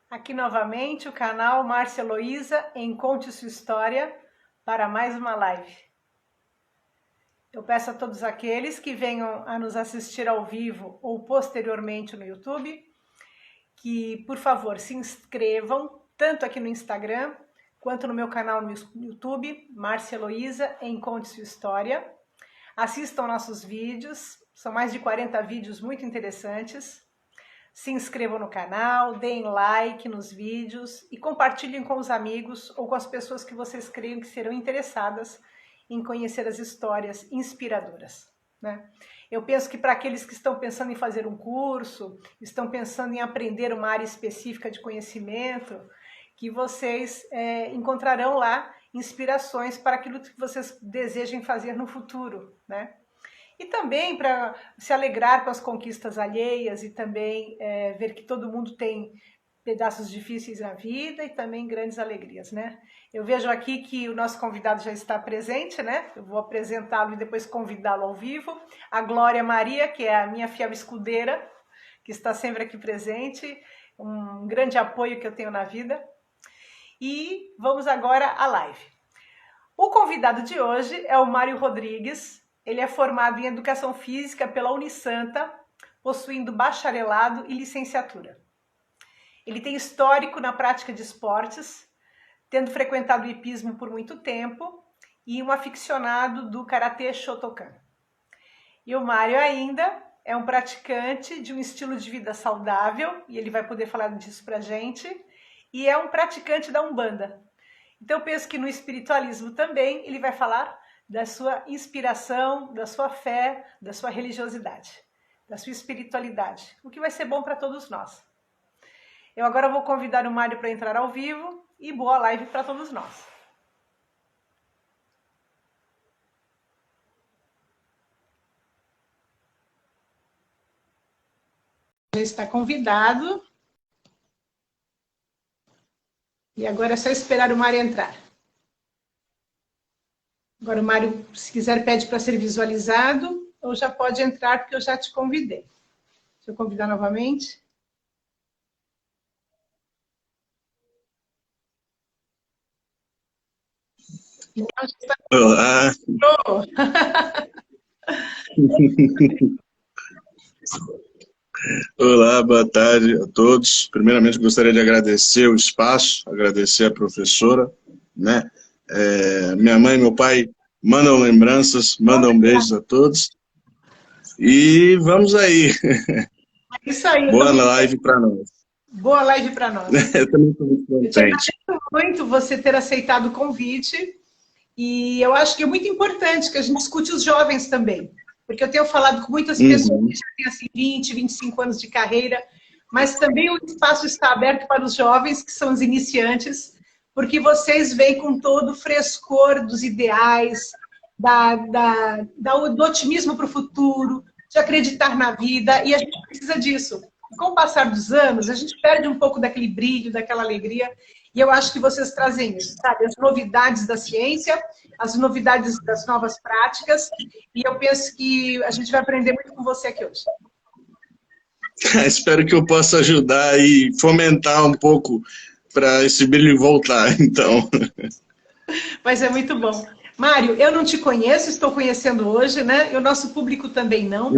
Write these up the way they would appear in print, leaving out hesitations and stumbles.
Aqui novamente o canal Márcia Heloísa em Conte Sua História para mais uma live. Eu peço a todos aqueles que venham a nos assistir ao vivo ou posteriormente no YouTube, que por favor se inscrevam tanto aqui no Instagram quanto no meu canal no YouTube, Márcia Heloísa em Conte Sua História. Assistam nossos vídeos, são mais de 40 vídeos muito interessantes. Se inscrevam no canal, deem like nos vídeos e compartilhem com os amigos ou com as pessoas que vocês creiam que serão interessadas em conhecer as histórias inspiradoras, né? Eu penso que para aqueles que estão pensando em fazer um curso, estão pensando em aprender uma área específica de conhecimento, que vocês encontrarão lá inspirações para aquilo que vocês desejem fazer no futuro, né? E também para se alegrar com as conquistas alheias e também ver que todo mundo tem pedaços difíceis na vida e também grandes alegrias, né? Eu vejo aqui que o nosso convidado já está presente, né? Eu vou apresentá-lo e depois convidá-lo ao vivo. A Glória Maria, que é a minha fiel escudeira, que está sempre aqui presente, um grande apoio que eu tenho na vida. E vamos agora à live. O convidado de hoje é o Mário Rodrigues. Ele é formado em Educação Física pela Unisanta, possuindo bacharelado e licenciatura. Ele tem histórico na prática de esportes, tendo frequentado o hipismo por muito tempo e um aficionado do Karatê Shotokan. E o Mário ainda é um praticante de um estilo de vida saudável, e ele vai poder falar disso pra gente, e é um praticante da Umbanda. Então eu penso que no espiritualismo também ele vai falar da sua inspiração, da sua fé, da sua religiosidade, da sua espiritualidade, o que vai ser bom para todos nós. Eu agora vou convidar o Mário para entrar ao vivo e boa live para todos nós. Já está convidado. E agora é só esperar o Mário entrar. Agora o Mário, se quiser, pede para ser visualizado, ou já pode entrar, porque eu já te convidei. Deixa eu convidar novamente. Olá. Olá, boa tarde a todos. Primeiramente, gostaria de agradecer o espaço, agradecer a professora, né? Minha mãe e meu pai mandam lembranças, mandam beijos a todos. E vamos aí. Isso aí. Boa live para nós. Boa live para nós. Eu também estou muito contente. Eu te agradeço muito você ter aceitado o convite. E eu acho que é muito importante que a gente escute os jovens também. Porque eu tenho falado com muitas pessoas que já têm assim, 20, 25 anos de carreira, mas também o espaço está aberto para os jovens, que são os iniciantes, porque vocês vêm com todo o frescor dos ideais, do otimismo para o futuro, de acreditar na vida, e a gente precisa disso. Com o passar dos anos, a gente perde um pouco daquele brilho, daquela alegria, e eu acho que vocês trazem isso, sabe? As novidades da ciência, as novidades das novas práticas, e eu penso que a gente vai aprender muito com você aqui hoje. Espero que eu possa ajudar e fomentar um pouco para esse brilho voltar, então. Mas é muito bom. Mário, eu não te conheço, estou conhecendo hoje, né? E o nosso público também não.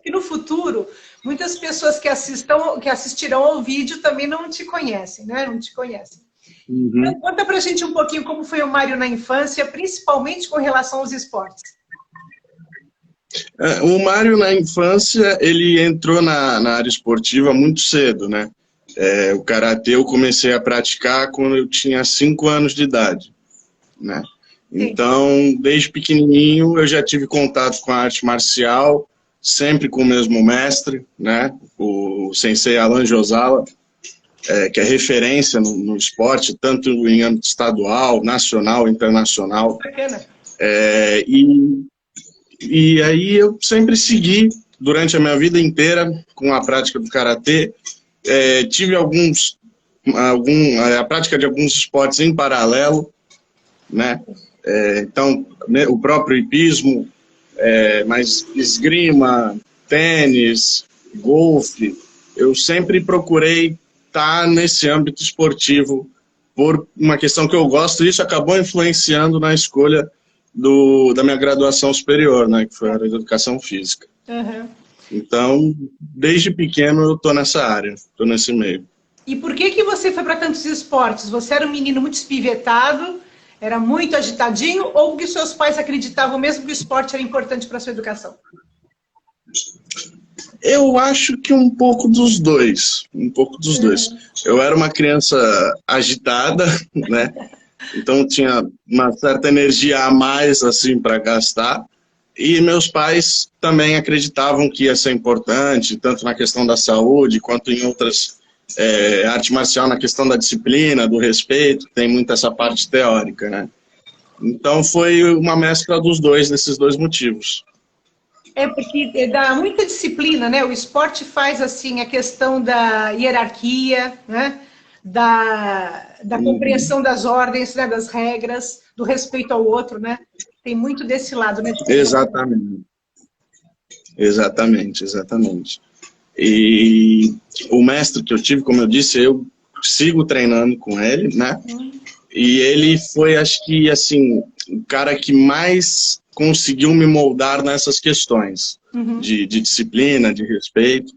E no futuro, muitas pessoas que assistirão ao vídeo também não te conhecem, né? Não te conhecem. Então, conta pra gente um pouquinho como foi o Mário na infância, principalmente com relação aos esportes. O Mário, na infância, ele entrou na área esportiva muito cedo, né? O karatê eu comecei a praticar quando eu tinha 5 anos de idade, né? Então, desde pequenininho, eu já tive contato com a arte marcial, sempre com o mesmo mestre, né? O sensei Alan Josala, que é referência no esporte, tanto em âmbito estadual, nacional, internacional. Bacana. E aí eu sempre segui, durante a minha vida inteira, com a prática do karatê. Tive a prática de alguns esportes em paralelo, né? Então, o próprio hipismo, mas esgrima, tênis, golfe, eu sempre procurei estar nesse âmbito esportivo por uma questão que eu gosto, e isso acabou influenciando na escolha da minha graduação superior, né, que foi a área de educação física. Uhum. Então, desde pequeno eu estou nessa área, estou nesse meio. E por que você foi para tantos esportes? Você era um menino muito espivetado, era muito agitadinho, ou que seus pais acreditavam mesmo que o esporte era importante para a sua educação? Eu acho que um pouco dos dois, um pouco dos dois. Eu era uma criança agitada, né? Então tinha uma certa energia a mais assim para gastar. E meus pais também acreditavam que ia ser importante, tanto na questão da saúde quanto em outras arte marcial, na questão da disciplina, do respeito, tem muito essa parte teórica, né? Então foi uma mescla dos dois, desses dois motivos. É porque dá muita disciplina, né? O esporte faz assim a questão da hierarquia, né? Da compreensão das ordens, né? Das regras, do respeito ao outro, né? Tem muito desse lado, né? Exatamente. Exatamente, exatamente. E o mestre que eu tive, como eu disse, eu sigo treinando com ele, né? E ele foi, acho que, assim, o cara que mais conseguiu me moldar nessas questões de disciplina, de respeito.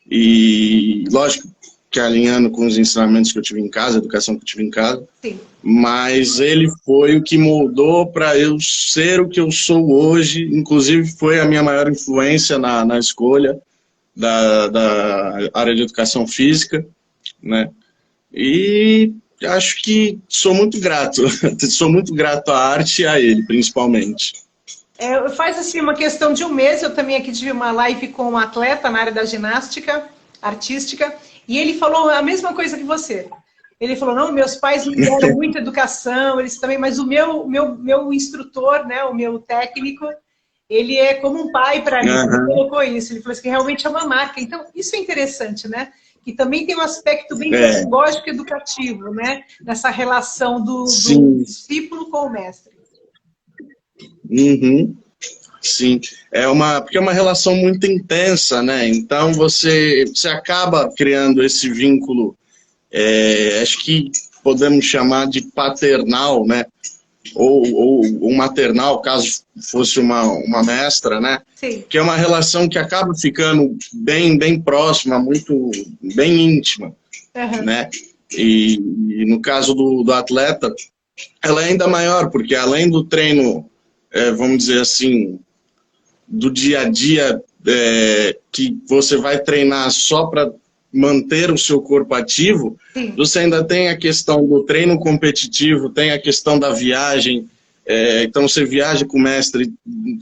E, lógico, que alinhando com os ensinamentos que eu tive em casa, a educação que eu tive em casa. Sim. Mas ele foi o que moldou para eu ser o que eu sou hoje. Inclusive, foi a minha maior influência na escolha da área de educação física, né? E acho que sou muito grato. Sou muito grato à arte e a ele, principalmente. Faz assim uma questão de um mês, eu também aqui tive uma live com um atleta na área da ginástica artística, e ele falou a mesma coisa que você. Ele falou, não, meus pais me deram muita educação, eles também, mas o meu instrutor, né, o meu técnico, ele é como um pai para mim, ele colocou isso, ele falou assim, que realmente é uma marca. Então, isso é interessante, né? Que também tem um aspecto bem pedagógico e educativo, né? Nessa relação do discípulo com o mestre. Sim, porque é uma relação muito intensa, né? Então você acaba criando esse vínculo, acho que podemos chamar de paternal, né? Ou maternal, caso fosse uma mestra, né? Sim. Que é uma relação que acaba ficando bem próxima, bem íntima, né? E no caso do atleta, ela é ainda maior, porque além do treino, vamos dizer assim, do dia a dia, que você vai treinar só para manter o seu corpo ativo, você ainda tem a questão do treino competitivo, tem a questão da viagem, então você viaja com o mestre,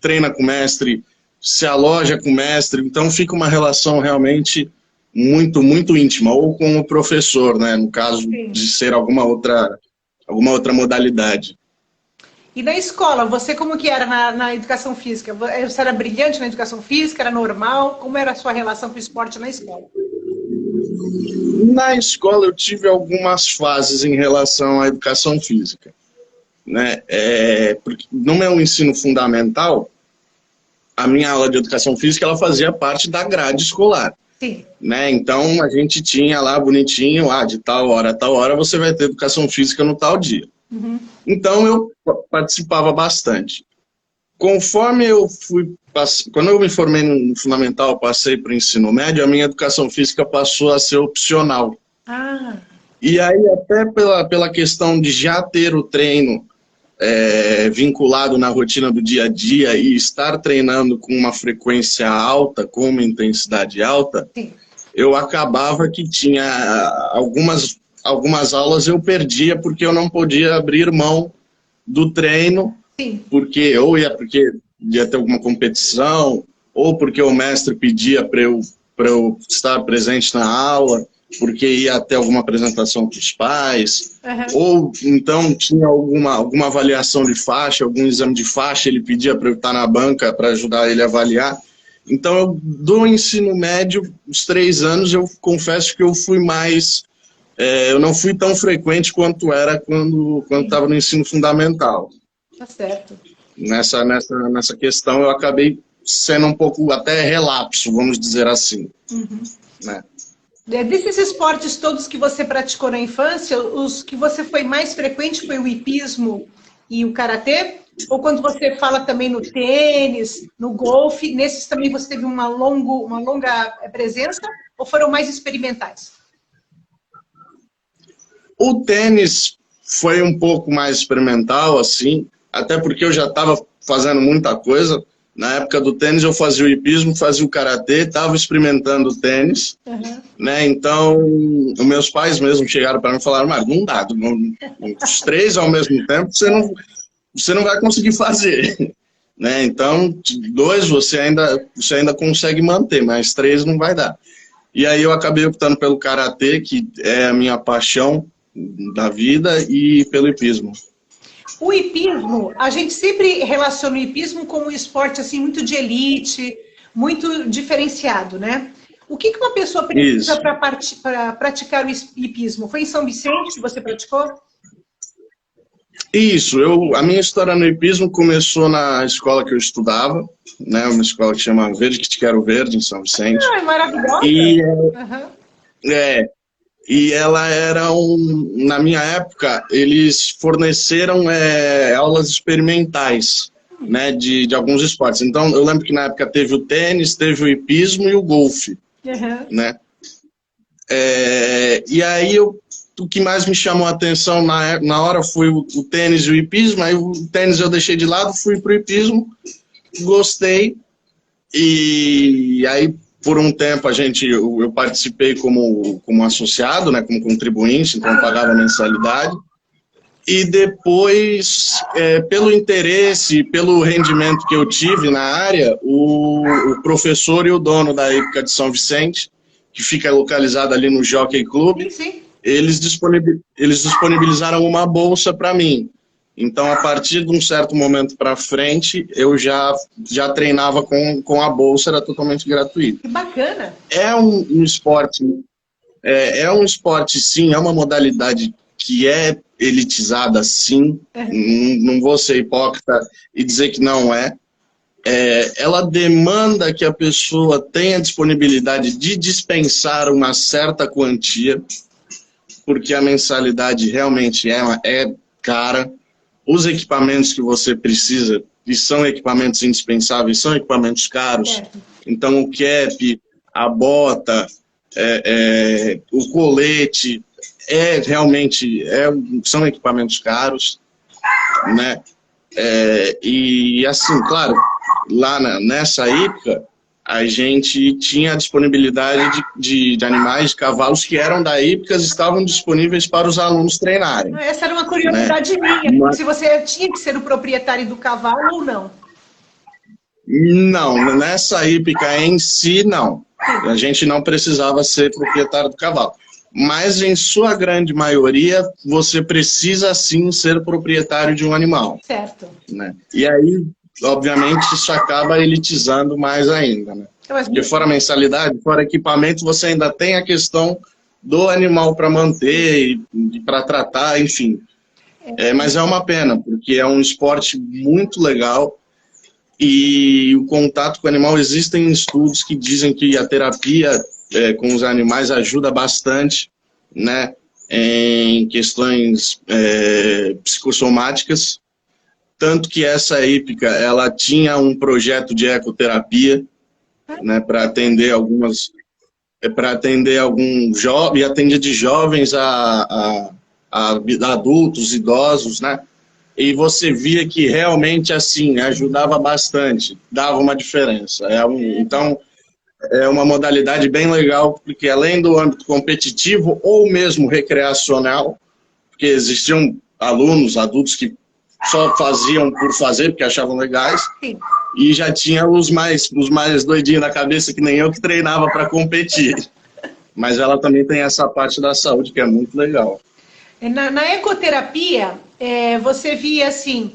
treina com o mestre, se aloja com o mestre, então fica uma relação realmente muito íntima, ou com o professor, né, no caso de ser alguma outra modalidade. E na escola, você como que era na educação física? Você era brilhante na educação física? Era normal? Como era a sua relação com o esporte na escola? Na escola eu tive algumas fases em relação à educação física, né? Porque no meu ensino fundamental, a minha aula de educação física ela fazia parte da grade escolar. Sim. Né? Então a gente tinha lá bonitinho, de tal hora a tal hora você vai ter educação física no tal dia. Então eu participava bastante. Conforme eu quando eu me formei no fundamental, passei para o ensino médio, a minha educação física passou a ser opcional. E aí até pela questão de já ter o treino vinculado na rotina do dia a dia e estar treinando com uma frequência alta, com uma intensidade alta, eu acabava que tinha algumas aulas eu perdia porque eu não podia abrir mão do treino, porque ia ter alguma competição, ou porque o mestre pedia para eu estar presente na aula, porque ia ter alguma apresentação para os pais, ou então tinha alguma avaliação de faixa, algum exame de faixa, ele pedia para eu estar na banca para ajudar ele a avaliar. Então, do ensino médio, os 3 anos, eu confesso que eu fui mais... eu não fui tão frequente quanto era quando estava no ensino fundamental. Tá certo. Nessa questão, eu acabei sendo um pouco até relapso, vamos dizer assim. Né? Desses esportes todos que você praticou na infância, os que você foi mais frequente foi o hipismo e o karatê? Ou quando você fala também no tênis, no golfe, nesses também você teve uma longa presença? Ou foram mais experimentais? O tênis foi um pouco mais experimental, assim, até porque eu já estava fazendo muita coisa. Na época do tênis eu fazia o hipismo, fazia o karatê, estava experimentando o tênis, né? Então, os meus pais mesmo chegaram para mim e falaram, mas não dá, os três ao mesmo tempo você não vai conseguir fazer, né? Então, dois você ainda consegue manter, mas três não vai dar. E aí eu acabei optando pelo karatê, que é a minha paixão da vida, e pelo hipismo. O hipismo, a gente sempre relaciona o hipismo como um esporte assim, muito de elite, muito diferenciado, né? O que uma pessoa precisa para praticar o hipismo? Foi em São Vicente que você praticou? Isso, a minha história no hipismo começou na escola que eu estudava, né? Uma escola que chama Verde que te quero verde, em São Vicente. Ah, é maravilhosa! E ela era na minha época, eles forneceram aulas experimentais, né, de alguns esportes. Então, eu lembro que na época teve o tênis, teve o hipismo e o golfe, né? E aí, o que mais me chamou a atenção na hora foi o tênis e o hipismo. Aí o tênis eu deixei de lado, fui pro hipismo, gostei, e aí por um tempo eu participei como associado, né, como contribuinte, então eu pagava mensalidade. E depois, pelo interesse, pelo rendimento que eu tive na área, o professor e o dono da Hípica de São Vicente, que fica localizado ali no Jockey Club, eles disponibilizaram uma bolsa para mim. Então, a partir de um certo momento para frente, eu já treinava com a bolsa, era totalmente gratuito. Que bacana! É um esporte, um esporte, sim, é uma modalidade que é elitizada, sim. Não vou ser hipócrita e dizer que não é. Ela demanda que a pessoa tenha disponibilidade de dispensar uma certa quantia, porque a mensalidade realmente é cara. Os equipamentos que você precisa, e são equipamentos indispensáveis, são equipamentos caros. Então, o cap, a bota, o colete, realmente são equipamentos caros, né? E assim, claro, lá nessa época, a gente tinha a disponibilidade de animais, de cavalos que eram da hípica, estavam disponíveis para os alunos treinarem. Essa era uma curiosidade minha, se você tinha que ser o proprietário do cavalo ou não. Não, nessa hípica em si, não. A gente não precisava ser proprietário do cavalo. Mas, em sua grande maioria, você precisa, sim, ser proprietário de um animal. Certo. Né? E aí, obviamente, isso acaba elitizando mais ainda, né? Porque fora mensalidade, fora equipamento, você ainda tem a questão do animal para manter e para tratar, enfim. Mas é uma pena, porque é um esporte muito legal e o contato com o animal, existem estudos que dizem que a terapia com os animais ajuda bastante, né, em questões psicossomáticas. Tanto que essa hípica, ela tinha um projeto de ecoterapia, né, para atender alguns jovens, e atender de jovens a adultos, idosos, né? E você via que realmente, assim, ajudava bastante, dava uma diferença. Então, é uma modalidade bem legal, porque além do âmbito competitivo ou mesmo recreacional, porque existiam alunos, adultos que só faziam por fazer, porque achavam legais. Sim. E já tinha os mais doidinhos da cabeça, que nem eu, que treinava para competir. Mas ela também tem essa parte da saúde, que é muito legal. Na ecoterapia, você via, assim,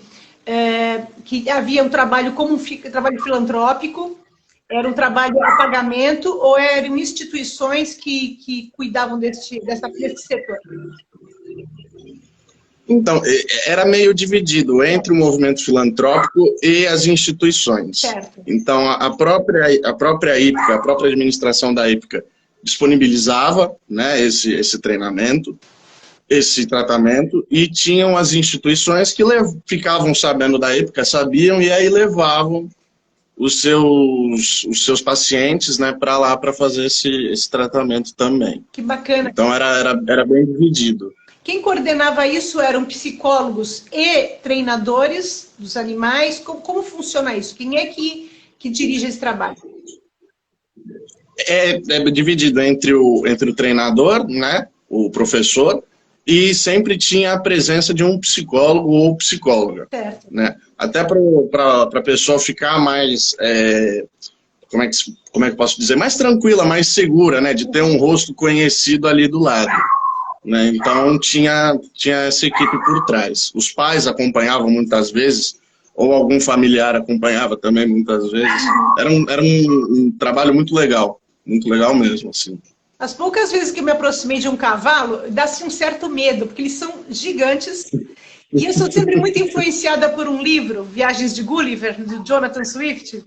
que havia um trabalho como um trabalho filantrópico, era um trabalho a pagamento, ou eram instituições que cuidavam desse setor? Então, era meio dividido entre o movimento filantrópico e as instituições. Certo. Então, a própria hípica, a própria administração da hípica disponibilizava, né, esse treinamento, esse tratamento, e tinham as instituições que ficavam sabendo da época, sabiam, e aí levavam os seus pacientes, né, para lá para fazer esse tratamento também. Que bacana. Então era bem dividido. Quem coordenava isso eram psicólogos e treinadores dos animais? Como funciona isso? Quem é que dirige esse trabalho? É dividido entre o treinador, né, o professor, e sempre tinha a presença de um psicólogo ou psicóloga. Certo. Né? Até para a pessoa ficar mais, como é que posso dizer, mais tranquila, mais segura, né, de ter um rosto conhecido ali do lado. Né? Então tinha essa equipe por trás. Os pais acompanhavam muitas vezes, ou algum familiar acompanhava também muitas vezes. Era um trabalho muito legal mesmo, assim. As poucas vezes que eu me aproximei de um cavalo, dá-se um certo medo, porque eles são gigantes. E eu sou sempre muito influenciada por um livro, Viagens de Gulliver, do Jonathan Swift,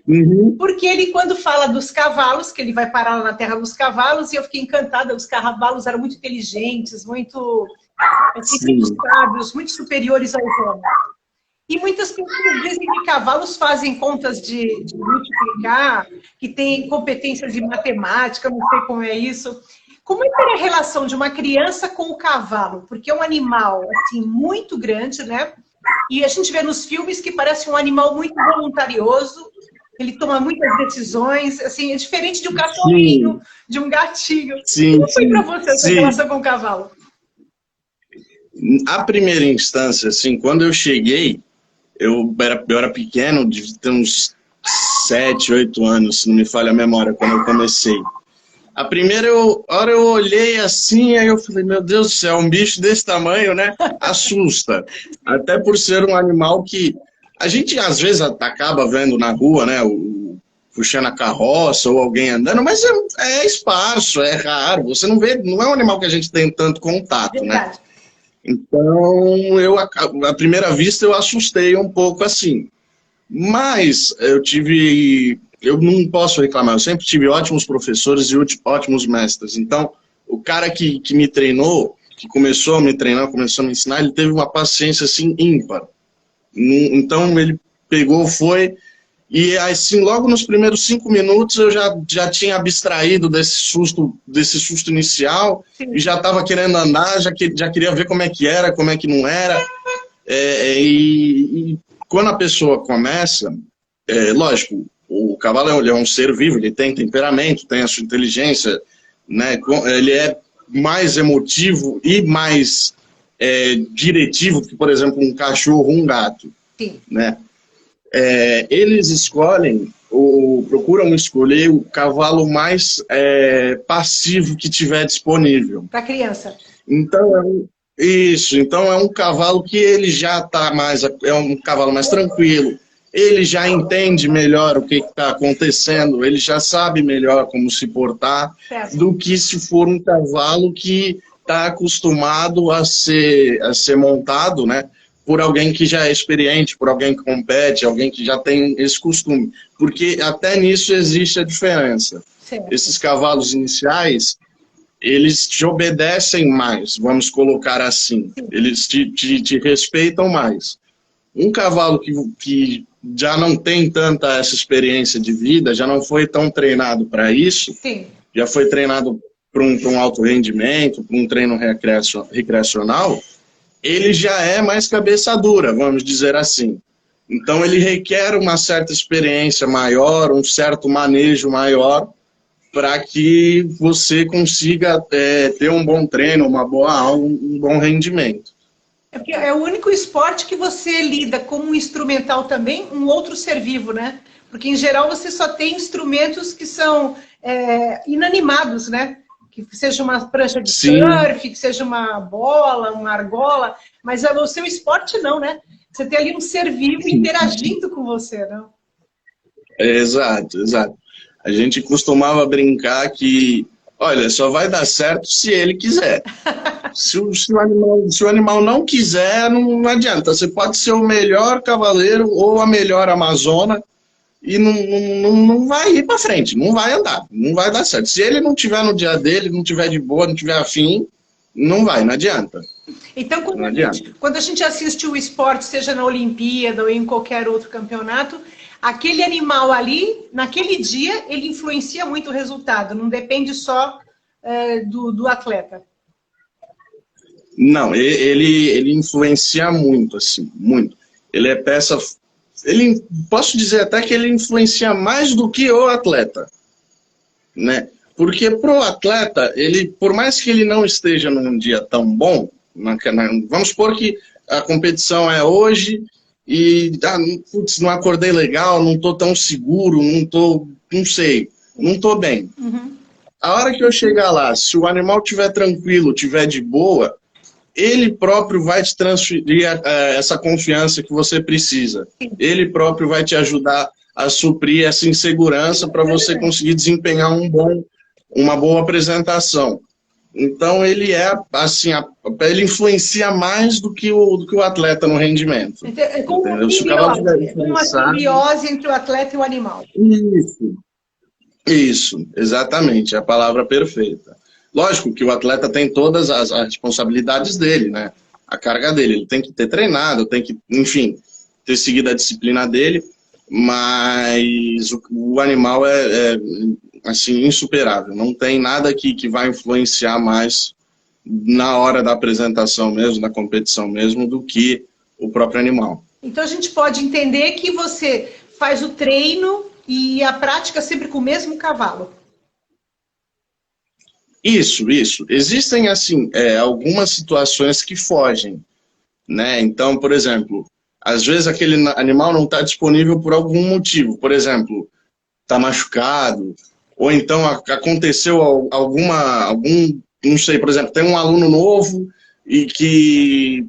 porque ele, quando fala dos cavalos, que ele vai parar lá na Terra dos Cavalos, e eu fiquei encantada, os cavalos eram muito inteligentes, muito sábios, muito superiores aos homens. E muitas pessoas dizem que cavalos fazem contas de multiplicar, que têm competências de matemática, não sei como é isso. Como é que era a relação de uma criança com o cavalo? Porque é um animal assim, muito grande, né? E a gente vê nos filmes que parece um animal muito voluntarioso, ele toma muitas decisões, assim, é diferente de um cachorrinho, sim, de um gatinho. Sim, como foi para você essa relação com o cavalo? A primeira instância, assim, quando eu cheguei, eu era pequeno, devia ter uns 7, 8 anos, se não me falha a memória, quando eu comecei. A primeira hora eu olhei assim, aí eu falei, meu Deus do céu, um bicho desse tamanho, né? Assusta. Até por ser um animal que a gente às vezes acaba vendo na rua, né? Puxando a carroça ou alguém andando, mas é esparso, é raro. Você não vê, não é um animal que a gente tem tanto contato, né? Então, à primeira vista, eu assustei um pouco assim. Mas eu não posso reclamar, eu sempre tive ótimos professores e ótimos mestres. Então, o cara que me treinou, que começou a me treinar, começou a me ensinar, ele teve uma paciência assim ímpar. Então, ele pegou, foi, e assim, logo nos primeiros 5 minutos eu já tinha abstraído desse susto inicial. Sim. E já estava querendo andar, já queria ver como é que era, como é que não era. E quando a pessoa começa, lógico, o cavalo é um ser vivo, ele tem temperamento, tem a sua inteligência, né? Ele é mais emotivo e mais diretivo que, por exemplo, um cachorro ou um gato. Sim. Né? Eles procuram escolher o cavalo mais passivo que tiver disponível. Para criança. Então, então é um cavalo que ele já está é um cavalo mais tranquilo, ele já entende melhor o que está acontecendo, ele já sabe melhor como se portar, certo, do que se for um cavalo que está acostumado a ser montado, né, por alguém que já é experiente, por alguém que compete, alguém que já tem esse costume. Porque até nisso existe a diferença. Certo. Esses cavalos iniciais, eles te obedecem mais, vamos colocar assim. Sim. Eles te respeitam mais. Um cavalo que já não tem tanta essa experiência de vida, já não foi tão treinado para isso, sim, já foi treinado para um alto rendimento, para um treino recreacional, ele já é mais cabeça dura, vamos dizer assim. Então ele requer uma certa experiência maior, um certo manejo maior, para que você consiga ter um bom treino, uma boa aula, um bom rendimento. É o único esporte que você lida como um instrumental também, um outro ser vivo, né? Porque em geral você só tem instrumentos que são inanimados, né? Que seja uma prancha de surf, que seja uma bola, uma argola, mas o seu esporte não, né? Você tem ali um ser vivo interagindo com você, não? Exato, exato. A gente costumava brincar que, olha, só vai dar certo se ele quiser. Se o animal não quiser, não adianta. Você pode ser o melhor cavaleiro ou a melhor amazona, e não vai ir para frente, não vai andar, não vai dar certo. Se ele não tiver no dia dele, não tiver de boa, não tiver afim, não vai, não adianta. Então, Não adianta. quando a gente assiste o esporte, seja na Olimpíada ou em qualquer outro campeonato, aquele animal ali, naquele dia, ele influencia muito o resultado, não depende só do atleta. Não, ele influencia muito, assim, muito. Ele é peça. Posso dizer até que ele influencia mais do que o atleta, né? Porque pro atleta, ele, por mais que ele não esteja num dia tão bom, vamos supor que a competição é hoje e putz, não acordei legal, não tô tão seguro, não sei, não tô bem. Uhum. A hora que eu chegar lá, se o animal estiver tranquilo, estiver de boa, ele próprio vai te transferir essa confiança que você precisa. Ele próprio vai te ajudar a suprir essa insegurança para você conseguir desempenhar uma boa apresentação. Então ele é assim, ele influencia mais do que o atleta no rendimento. Então, é como uma simbiose entre o atleta e o animal. Isso, exatamente, é a palavra perfeita. Lógico que o atleta tem todas as responsabilidades dele, né? A carga dele, ele tem que ter treinado, tem que, enfim, ter seguido a disciplina dele, mas o animal é assim, insuperável. Não tem nada que vai influenciar mais na hora da apresentação mesmo, da competição mesmo, do que o próprio animal. Então a gente pode entender que você faz o treino e a prática sempre com o mesmo cavalo. Isso. Existem, assim, algumas situações que fogem, né? Então, por exemplo, às vezes aquele animal não está disponível por algum motivo. Por exemplo, está machucado, ou então aconteceu não sei, por exemplo, tem um aluno novo e que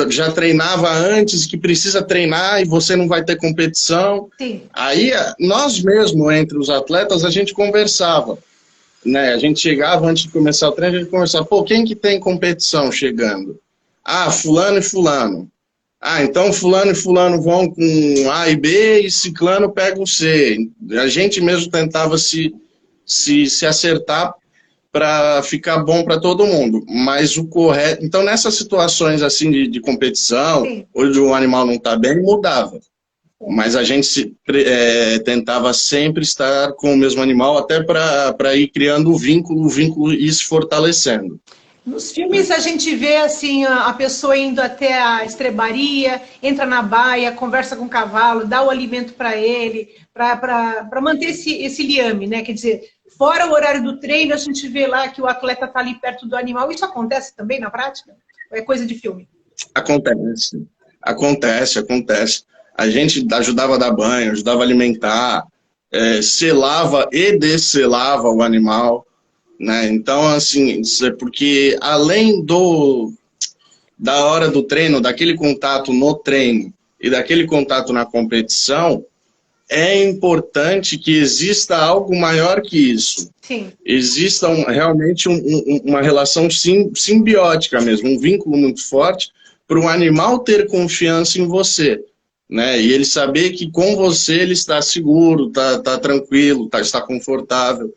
já treinava antes, que precisa treinar e você não vai ter competição. Sim. Aí, nós mesmo, entre os atletas, a gente conversava. Né, a gente chegava antes de começar o treino, a gente conversava, pô, quem que tem competição chegando? Ah, fulano e fulano. Ah, então fulano e fulano vão com A e B e ciclano pega o C. A gente mesmo tentava se acertar para ficar bom para todo mundo. Mas o correto... Então, nessas situações assim de competição, sim, onde o animal não está bem, mudava. Mas a gente tentava sempre estar com o mesmo animal, até para ir criando o vínculo e se fortalecendo. Nos filmes a gente vê assim a pessoa indo até a estrebaria, entra na baia, conversa com o cavalo, dá o alimento para ele, para manter esse liame, né? Quer dizer, fora o horário do treino, a gente vê lá que o atleta está ali perto do animal. Isso acontece também na prática? Ou é coisa de filme? Acontece. A gente ajudava a dar banho, ajudava a alimentar, selava e desselava o animal, né? Então, assim, porque além da hora do treino, daquele contato no treino e daquele contato na competição, é importante que exista algo maior que isso. Sim. Exista realmente uma relação simbiótica mesmo, um vínculo muito forte para o animal ter confiança em você. Né? E ele saber que com você ele está seguro, está tranquilo, está confortável.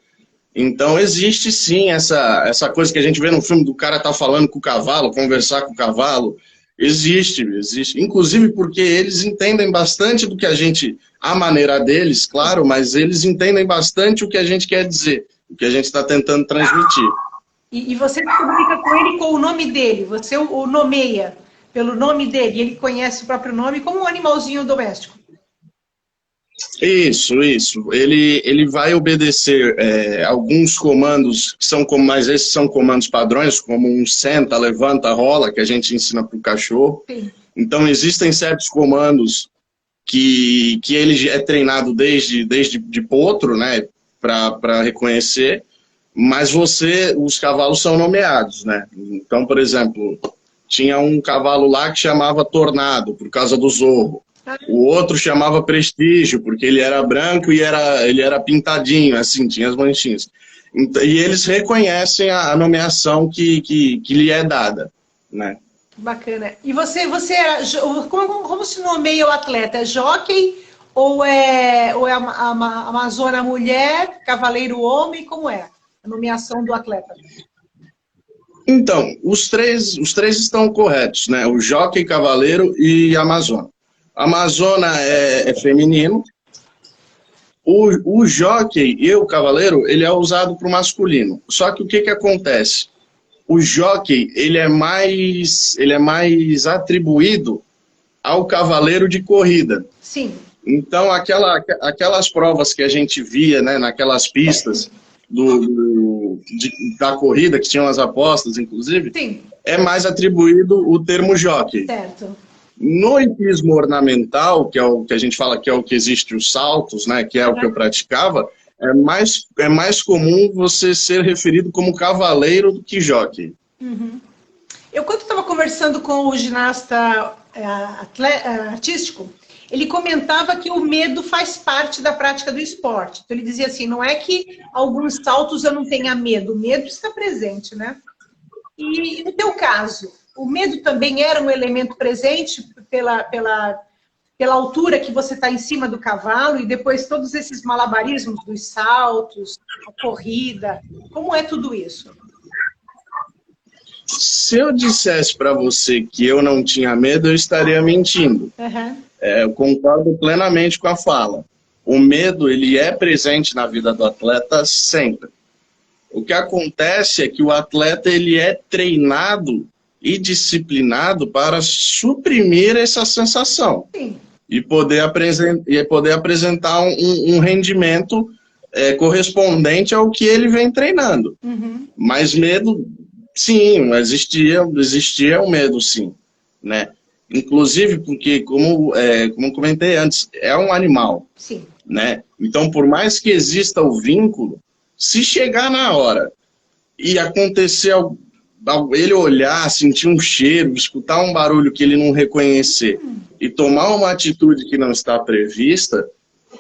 Então existe sim essa coisa que a gente vê no filme do cara estar falando com o cavalo, conversar com o cavalo. Existe. Inclusive porque eles entendem bastante do que a maneira deles, claro, mas eles entendem bastante o que a gente quer dizer, o que a gente está tentando transmitir. E você se comunica com ele com o nome dele, você o nomeia pelo nome dele, ele conhece o próprio nome como um animalzinho doméstico. Isso. Ele vai obedecer alguns comandos, que são mas esses são comandos padrões, como um senta, levanta, rola, que a gente ensina para o cachorro. Sim. Então existem certos comandos que ele é treinado desde de potro, né, para reconhecer, mas os cavalos são nomeados, né? Então, por exemplo, tinha um cavalo lá que chamava Tornado, por causa do zorro. O outro chamava Prestígio, porque ele era branco e ele era pintadinho, assim, tinha as manchinhas. E eles reconhecem a nomeação que lhe é dada, né? Bacana. E você como se nomeia o atleta? É jockey ou é Amazona mulher, cavaleiro homem, como é a nomeação do atleta? Então, os três estão corretos, né? O Jockey, Cavaleiro e Amazona. Amazona é feminino. O Jockey e o Cavaleiro, ele é usado para o masculino. Só que o que acontece? O Jockey, ele é mais atribuído ao cavaleiro de corrida. Sim. Então, aquelas provas que a gente via, né, naquelas pistas da corrida, que tinham as apostas, inclusive, sim, é mais atribuído o termo jockey. Certo. No hipismo ornamental, que é o que a gente fala que é o que existe os saltos, né, que é o que eu praticava, é mais comum você ser referido como cavaleiro do que jockey. Uhum. Eu, quando estava conversando com o ginasta artístico, ele comentava que o medo faz parte da prática do esporte. Então ele dizia assim, não é que alguns saltos eu não tenha medo, o medo está presente, né? E no teu caso, o medo também era um elemento presente pela altura que você está em cima do cavalo e depois todos esses malabarismos dos saltos, a corrida, como é tudo isso? Se eu dissesse para você que eu não tinha medo, eu estaria mentindo. Uhum. Eu concordo plenamente com a fala. O medo, ele é presente na vida do atleta sempre. O que acontece é que o atleta, ele é treinado e disciplinado para suprimir essa sensação. Sim. E poder apresentar um rendimento correspondente ao que ele vem treinando. Uhum. Mas medo, sim, existia o medo, sim, né? Inclusive porque, como comentei antes, é um animal. Sim. Né? Então, por mais que exista o vínculo, se chegar na hora e acontecer ele olhar, sentir um cheiro, escutar um barulho que ele não reconhecer e tomar uma atitude que não está prevista,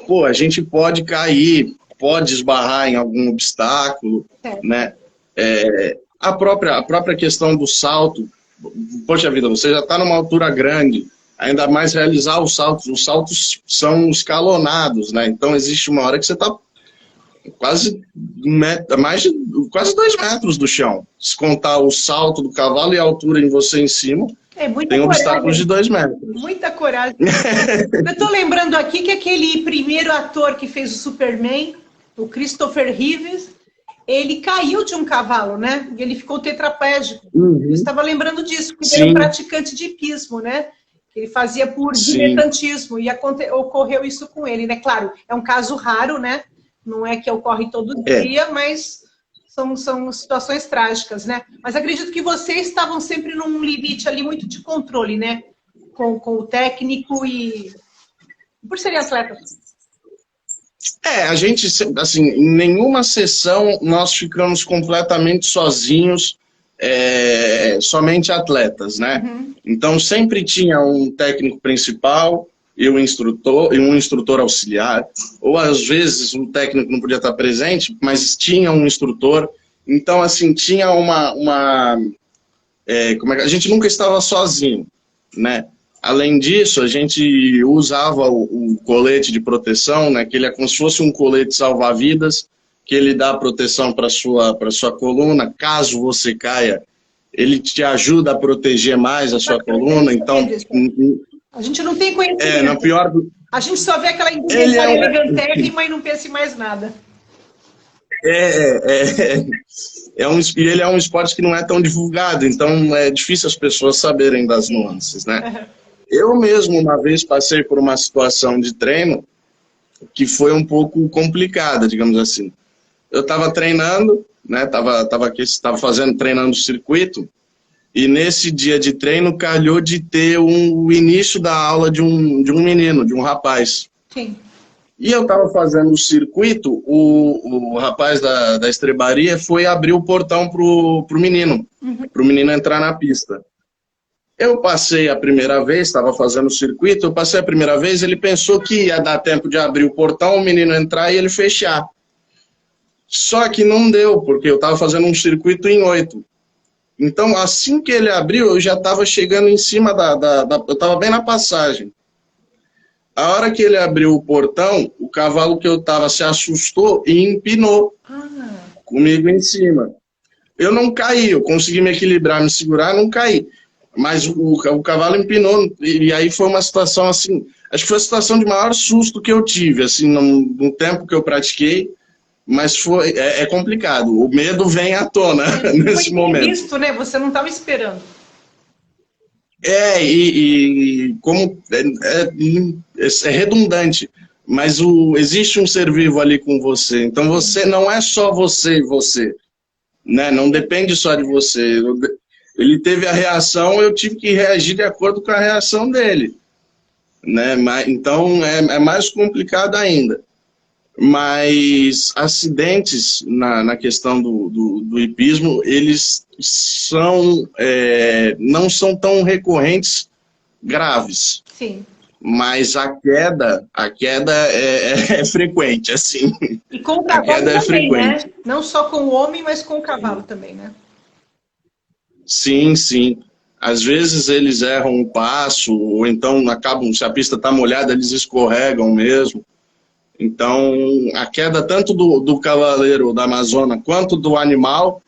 pô, a gente pode cair, pode esbarrar em algum obstáculo, né? A própria questão do salto, poxa vida, você já está numa altura grande, ainda mais realizar os saltos são escalonados, né? Então existe uma hora que você está quase 2 metros do chão. Se contar o salto do cavalo e a altura em você em cima, tem obstáculos de 2 metros. Muita coragem. Eu estou lembrando aqui que aquele primeiro ator que fez o Superman, o Christopher Reeves, ele caiu de um cavalo, né? E ele ficou tetraplégico. Uhum. Eu estava lembrando disso, porque ele era um praticante de hipismo, né? Ele fazia por diletantismo e ocorreu isso com ele, né? Claro, é um caso raro, né? Não é que ocorre todo dia, mas são situações trágicas, né? Mas acredito que vocês estavam sempre num limite ali muito de controle, né? Com o técnico e por serem atletas. A gente, assim, em nenhuma sessão nós ficamos completamente sozinhos, somente atletas, né? Uhum. Então sempre tinha um técnico principal e um instrutor auxiliar, ou às vezes o técnico não podia estar presente, mas tinha um instrutor. Então, assim, tinha a gente nunca estava sozinho, né? Além disso, a gente usava o colete de proteção, né, que ele é como se fosse um colete salva-vidas, que ele dá proteção para sua coluna. Caso você caia, ele te ajuda a proteger mais a sua coluna. Então, a gente não tem conhecimento. A gente só vê aquela indumentaria gigantesca, mas não pensa em mais nada. Ele é um esporte que não é tão divulgado, então é difícil as pessoas saberem das nuances, né? Eu mesmo uma vez passei por uma situação de treino que foi um pouco complicada, digamos assim. Eu estava treinando, né? Treinando o circuito, e nesse dia de treino calhou de ter o início da aula de um menino, de um rapaz. Sim. E eu estava fazendo o circuito, o rapaz da estrebaria foi abrir o portão pro menino, pro menino entrar na pista. Eu passei a primeira vez, estava fazendo o circuito, eu passei a primeira vez, ele pensou que ia dar tempo de abrir o portão, o menino entrar e ele fechar. Só que não deu, porque eu estava fazendo um circuito em 8. Então, assim que ele abriu, eu já estava chegando em cima eu estava bem na passagem. A hora que ele abriu o portão, o cavalo que eu estava se assustou e empinou comigo em cima. Eu não caí, eu consegui me equilibrar, me segurar, não caí. Mas o cavalo empinou, e aí foi uma situação assim, acho que foi a situação de maior susto que eu tive, assim, no tempo que eu pratiquei, mas é complicado, o medo vem à tona nesse momento. Visto, né? Você não estava esperando. E como é redundante, mas existe um ser vivo ali com você, então você não é só você e você, né? Não depende só de você. Ele teve a reação, eu tive que reagir de acordo com a reação dele, né? Então é mais complicado ainda. Mas acidentes na questão do hipismo, eles não são tão recorrentes, graves. Sim. Mas a queda é frequente, assim. E com o cavalo também, né? Não só com o homem, mas com o cavalo também, né? Sim, sim. Às vezes eles erram um passo, ou então acabam, se a pista está molhada, eles escorregam mesmo. Então, a queda tanto do cavaleiro da Amazônia quanto do animal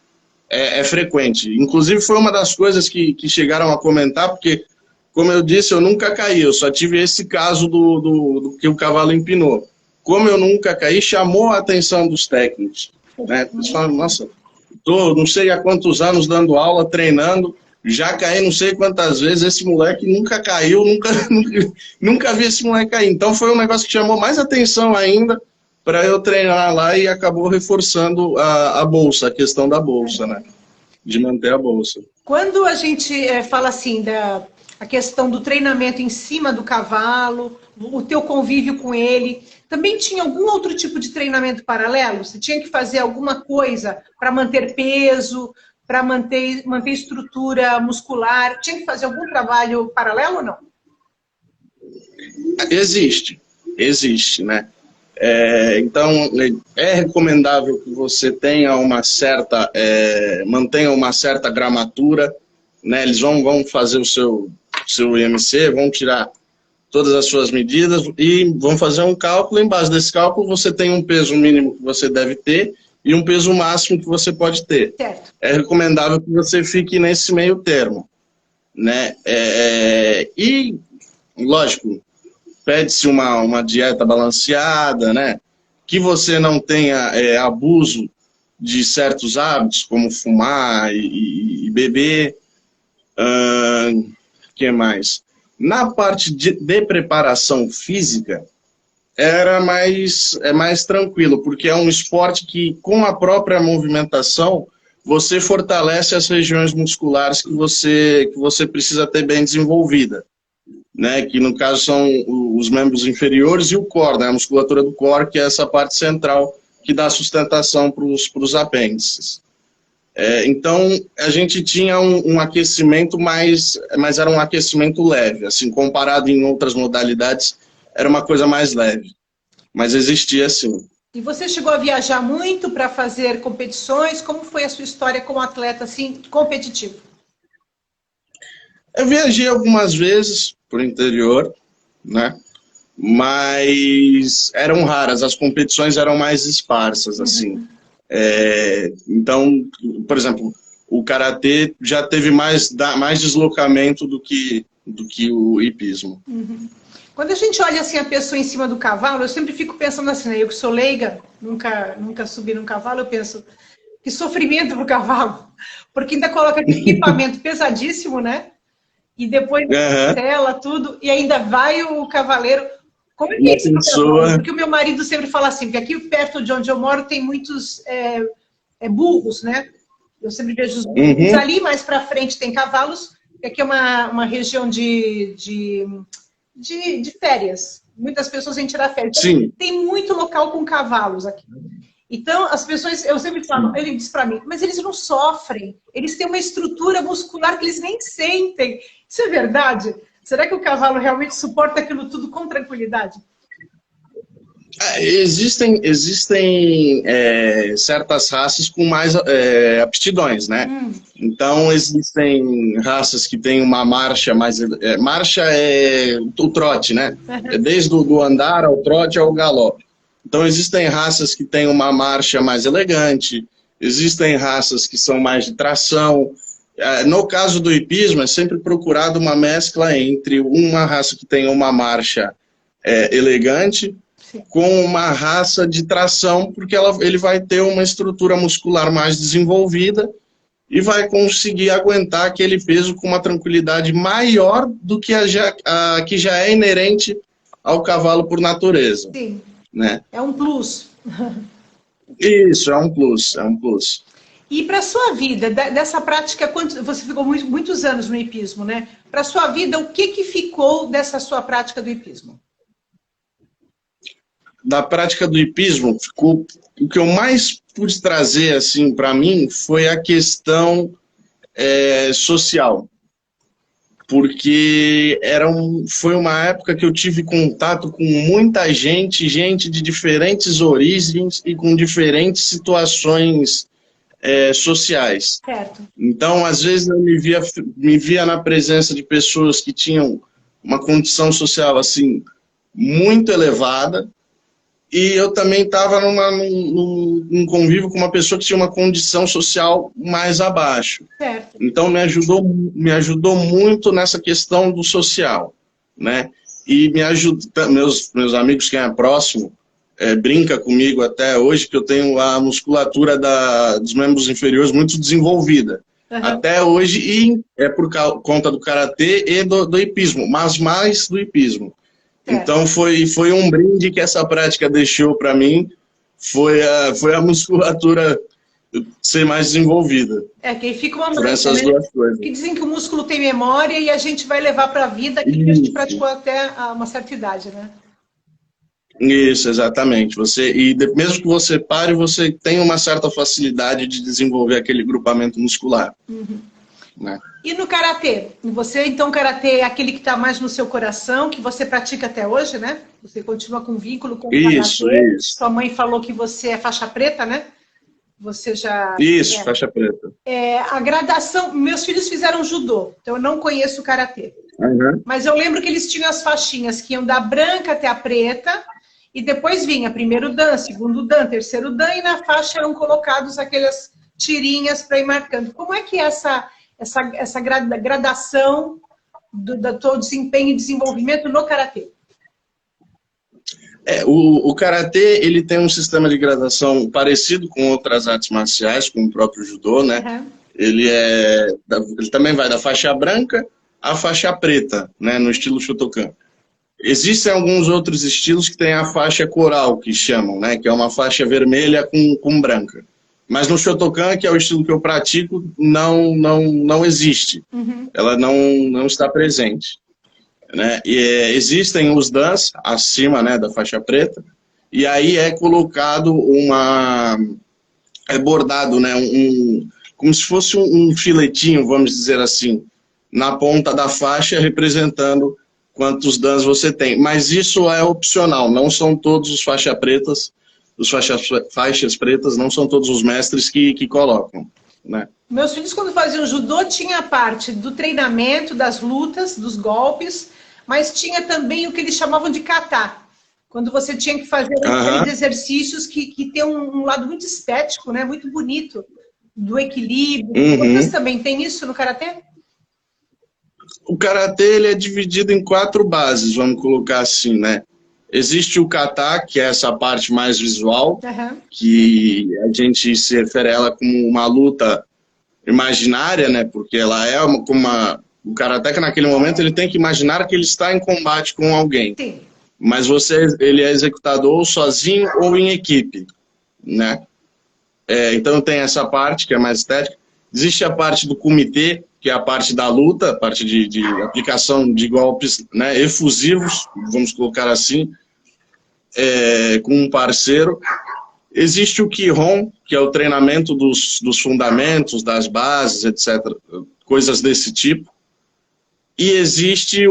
é frequente. Inclusive, foi uma das coisas que chegaram a comentar, porque, como eu disse, eu nunca caí, eu só tive esse caso do que o cavalo empinou. Como eu nunca caí, chamou a atenção dos técnicos, né? Eles falam, nossa, estou não sei há quantos anos dando aula, treinando, já caí não sei quantas vezes, esse moleque nunca caiu, nunca vi esse moleque cair. Então foi um negócio que chamou mais atenção ainda para eu treinar lá e acabou reforçando a bolsa, a questão da bolsa, né? De manter a bolsa. Quando a gente fala assim a questão do treinamento em cima do cavalo, o teu convívio com ele, também tinha algum outro tipo de treinamento paralelo? Você tinha que fazer alguma coisa para manter peso, para manter estrutura muscular? Tinha que fazer algum trabalho paralelo ou não? Existe, né? Então, é recomendável que você tenha mantenha uma certa gramatura, né? Eles vão fazer o seu IMC, vão tirar todas as suas medidas e vão fazer um cálculo. Em base desse cálculo, você tem um peso mínimo que você deve ter e um peso máximo que você pode ter. Certo. É recomendável que você fique nesse meio termo, né? E, lógico, pede-se uma dieta balanceada, né? Que você não tenha abuso de certos hábitos, como fumar e beber. Que mais? Na parte de preparação física, é mais tranquilo, porque é um esporte que, com a própria movimentação, você fortalece as regiões musculares que você precisa ter bem desenvolvida, né? Que no caso são os membros inferiores e o core, né? A musculatura do core, que é essa parte central que dá sustentação para os apêndices. Então, a gente tinha um aquecimento, mas era um aquecimento leve, assim, comparado em outras modalidades, era uma coisa mais leve, mas existia sim. E você chegou a viajar muito para fazer competições? Como foi a sua história como atleta assim, competitivo? Eu viajei algumas vezes para o interior, né? Mas eram raras, as competições eram mais esparsas, assim. Então, por exemplo, o karatê já teve mais deslocamento do que o hipismo. Quando a gente olha assim a pessoa em cima do cavalo, eu sempre fico pensando assim, né? Eu que sou leiga, nunca subi num cavalo, eu penso, que sofrimento pro cavalo, porque ainda coloca equipamento pesadíssimo, né? E depois tela, tudo, e ainda vai o cavaleiro. Como é que é isso? Porque o meu marido sempre fala assim, porque aqui perto de onde eu moro tem muitos burros, né? Eu sempre vejo os burros ali, mais para frente tem cavalos, e aqui é uma região de férias. Muitas pessoas vêm tirar férias. Então, tem muito local com cavalos aqui. Então, as pessoas, eu sempre falo, ele diz para mim, mas eles não sofrem, eles têm uma estrutura muscular que eles nem sentem. Isso é verdade? Será que o cavalo realmente suporta aquilo tudo com tranquilidade? Existem certas raças com mais aptidões, né? Então, existem raças que têm uma marcha mais... marcha é o trote, né? É desde o andar ao trote ao galope. Então, existem raças que têm uma marcha mais elegante, existem raças que são mais de tração. No caso do hipismo, é sempre procurado uma mescla entre uma raça que tem uma marcha elegante com uma raça de tração, porque ele vai ter uma estrutura muscular mais desenvolvida e vai conseguir aguentar aquele peso com uma tranquilidade maior do que a que já é inerente ao cavalo por natureza. Sim, né? É um plus. Isso, é um plus, é um plus. E para a sua vida, dessa prática, você ficou muitos anos no hipismo, né? Para a sua vida, o que ficou dessa sua prática do hipismo? Da prática do hipismo, ficou, o que eu mais pude trazer assim, para mim foi a questão social. Porque foi uma época que eu tive contato com muita gente de diferentes origens e com diferentes situações sociais. Certo. Então, às vezes, eu me via na presença de pessoas que tinham uma condição social assim muito elevada, e eu também estava num convívio com uma pessoa que tinha uma condição social mais abaixo. Certo. Então, me ajudou muito nessa questão do social, né? E meus amigos, quem é próximo, brinca comigo até hoje que eu tenho a musculatura dos membros inferiores muito desenvolvida. Até hoje, e é por conta do karatê e do hipismo, mas mais do hipismo. Então, foi um brinde que essa prática deixou para mim, foi a musculatura ser mais desenvolvida. Que fica uma por essas duas coisas. Que dizem que o músculo tem memória e a gente vai levar para a vida aquilo que a gente praticou até uma certa idade, né? Isso, exatamente. Mesmo que você pare, você tem uma certa facilidade de desenvolver aquele grupamento muscular. Né? E no karatê? Você, então, karatê é aquele que está mais no seu coração, que você pratica até hoje, né? Você continua com vínculo com o karatê. Isso. Sua mãe falou que você é faixa preta, né? Você já... Isso, faixa preta. A gradação... Meus filhos fizeram judô, então eu não conheço o karatê. Mas eu lembro que eles tinham as faixinhas que iam da branca até a preta, e depois vinha primeiro dan, segundo dan, terceiro dan, e na faixa eram colocados aquelas tirinhas para ir marcando. Como é que é essa gradação do teu desempenho e desenvolvimento no karatê? O karatê, ele tem um sistema de gradação parecido com outras artes marciais, como o próprio judô, né? Ele também vai da faixa branca à faixa preta, né? No estilo Shotokan. Existem alguns outros estilos que tem a faixa coral, que chamam, né? Que é uma faixa vermelha com branca. Mas no Shotokan, que é o estilo que eu pratico, não existe. Ela não está presente. Né? E existem os dans acima, né, da faixa preta, e aí é colocado bordado, né, como se fosse um filetinho, vamos dizer assim, na ponta da faixa, representando quantos dans você tem. Mas isso é opcional, não são todos os faixas pretas não são todos os mestres que colocam. Né? Meus filhos, quando faziam judô, tinha a parte do treinamento, das lutas, dos golpes, mas tinha também o que eles chamavam de kata, quando você tinha que fazer aqueles exercícios que tem um lado muito estético, né? Muito bonito, do equilíbrio. Vocês também têm isso no karatê? O karatê, ele é dividido em 4 bases, vamos colocar assim, né? Existe o kata, que é essa parte mais visual, que a gente se refere a ela como uma luta imaginária, né? Porque ela é o karateka, naquele momento, ele tem que imaginar que ele está em combate com alguém. Sim. Mas ele é executado ou sozinho ou em equipe, né? Então tem essa parte que é mais estética. Existe a parte do comitê, que é a parte da luta, a parte de aplicação de golpes, né, efusivos, vamos colocar assim, com um parceiro. Existe o Kihon, que é o treinamento dos fundamentos, das bases, etc. Coisas desse tipo. E existe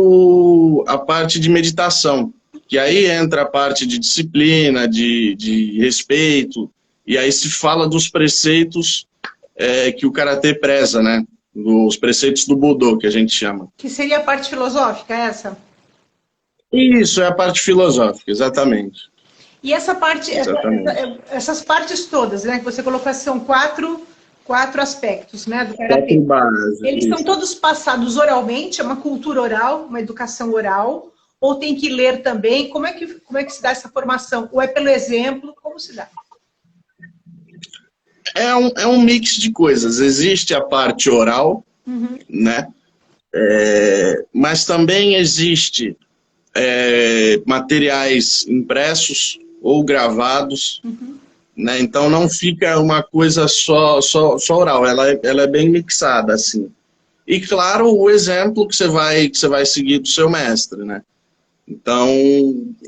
a parte de meditação, que aí entra a parte de disciplina, de respeito, e aí se fala dos preceitos que o karatê preza, né? Os preceitos do Budô, que a gente chama. Que seria a parte filosófica, essa? Isso é a parte filosófica, exatamente. E essa parte, Exatamente. essas partes todas, né, que você colocou, são quatro aspectos, né, do Quatro karatê. bases. Eles são todos passados oralmente, é uma cultura oral, uma educação oral, ou tem que ler também? Como é que se dá essa formação? Ou é pelo exemplo? Como se dá? É um mix de coisas. Existe a parte oral, né? Mas também existe materiais impressos ou gravados, né? Então não fica uma coisa só oral, ela é bem mixada, assim. E claro, o exemplo que você vai seguir do seu mestre, né? Então,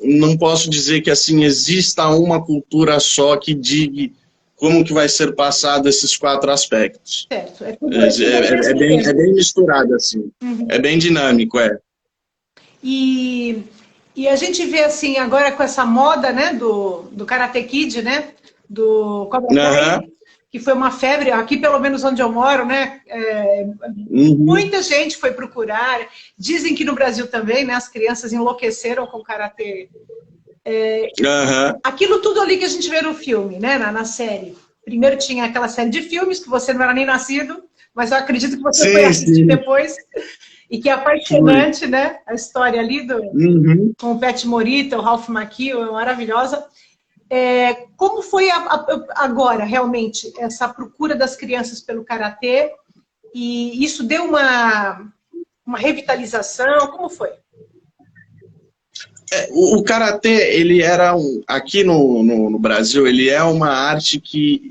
não posso dizer que assim exista uma cultura só que diga como que vai ser passado esses quatro aspectos. Certo. É bem misturado, assim. É bem dinâmico, E a gente vê assim, agora com essa moda, né, do Karate Kid, né, do Cobra Kai, que foi uma febre, aqui pelo menos onde eu moro, né, muita gente foi procurar, dizem que no Brasil também, né, as crianças enlouqueceram com o Karate. Aquilo tudo ali que a gente vê no filme, né, na série. Primeiro tinha aquela série de filmes, que você não era nem nascido, mas eu acredito que você foi assistir depois. E que é apaixonante, né? A história ali com o Pat Morita, o Ralph Macchio, é maravilhosa. Como foi agora, realmente, essa procura das crianças pelo Karatê? E isso deu uma revitalização? Como foi? O Karatê, ele era, aqui no Brasil, ele é uma arte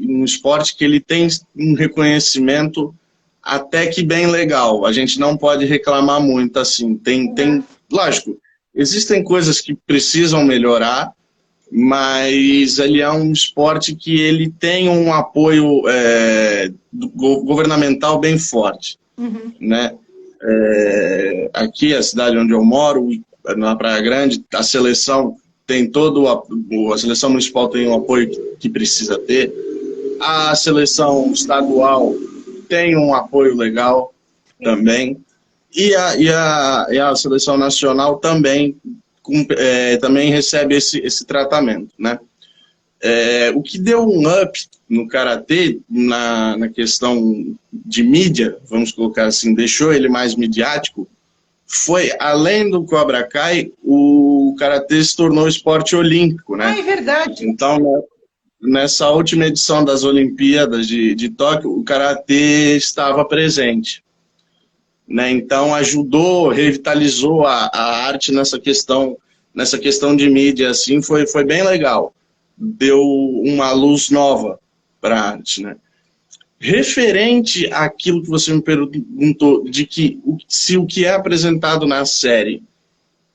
um esporte que ele tem um reconhecimento até que bem legal. A gente não pode reclamar muito, assim. Lógico, existem coisas que precisam melhorar, mas ele é um esporte que ele tem um apoio governamental bem forte, né? Aqui, a cidade onde eu moro, na Praia Grande, a seleção tem a seleção municipal tem o apoio que precisa ter. A seleção estadual tem um apoio legal também, e a seleção nacional também, também recebe esse tratamento, né? O que deu um up no Karatê, na questão de mídia, vamos colocar assim, deixou ele mais midiático, foi, além do Cobra Kai, o Karatê se tornou esporte olímpico, né? É verdade. Então, nessa última edição das Olimpíadas de Tóquio, o Karatê estava presente, né? Então ajudou, revitalizou a arte nessa questão de mídia, assim, foi bem legal. Deu uma luz nova para a arte, né? Referente àquilo que você me perguntou, de que se o que é apresentado na série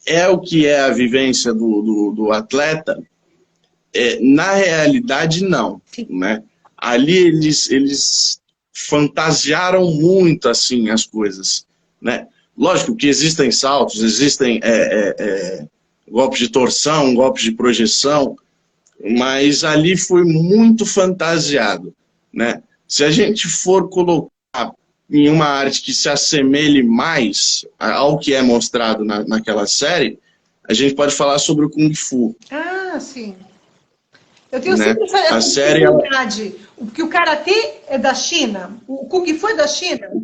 é o que é a vivência do atleta, na realidade, não, né? Ali eles fantasiaram muito, assim, as coisas, né? Lógico que existem saltos, existem golpes de torção, golpes de projeção, mas ali foi muito fantasiado, né? Se a gente for colocar em uma arte que se assemelhe mais ao que é mostrado naquela série, a gente pode falar sobre o Kung Fu. Ah, sim. Eu tenho né? sempre essa série, dificuldade, porque o Karatê é da China, o Kung Fu é da China. O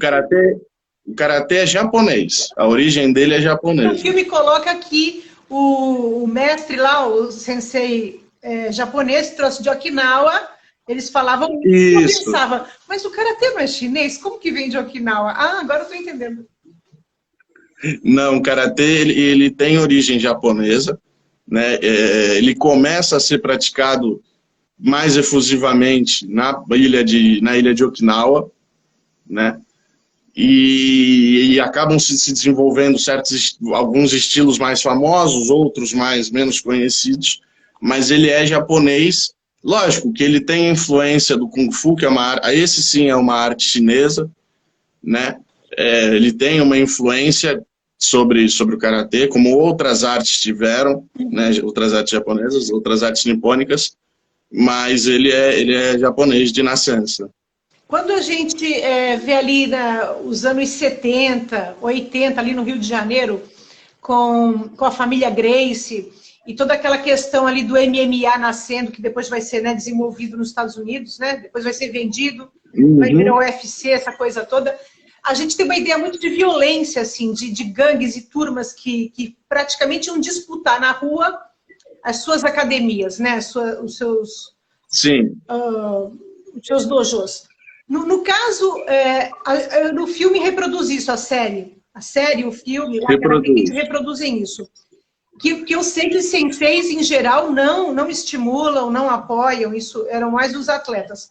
karatê é japonês, a origem dele é japonesa. O filme coloca que o mestre lá, o sensei japonês, trouxe de Okinawa, eles falavam isso, eu pensava, mas o Karatê não é chinês? Como que vem de Okinawa? Ah, agora eu estou entendendo. Não, o Karatê ele tem origem japonesa, né? Ele começa a ser praticado mais efusivamente na ilha de Okinawa, né? E acabam se desenvolvendo alguns estilos mais famosos, outros menos conhecidos, mas ele é japonês. Lógico que ele tem influência do Kung Fu, que é esse sim é uma arte chinesa, né? Ele tem uma influência, sobre o karatê, como outras artes tiveram, né, outras artes japonesas, outras artes nipônicas, mas ele é japonês de nascença. Quando a gente vê ali os anos 70, 80, ali no Rio de Janeiro, com a família Gracie, e toda aquela questão ali do MMA nascendo, que depois vai ser, né, desenvolvido nos Estados Unidos, né, depois vai ser vendido, vai virar o UFC, essa coisa toda. A gente tem uma ideia muito de violência, assim, de gangues e turmas que praticamente iam disputar na rua as suas academias, né, os seus... Sim. Os seus dojos. No caso, no filme reproduz isso, a série, o filme, reproduzem isso. Que eu sei que os senseis, em geral, não estimulam, não apoiam, isso eram mais os atletas.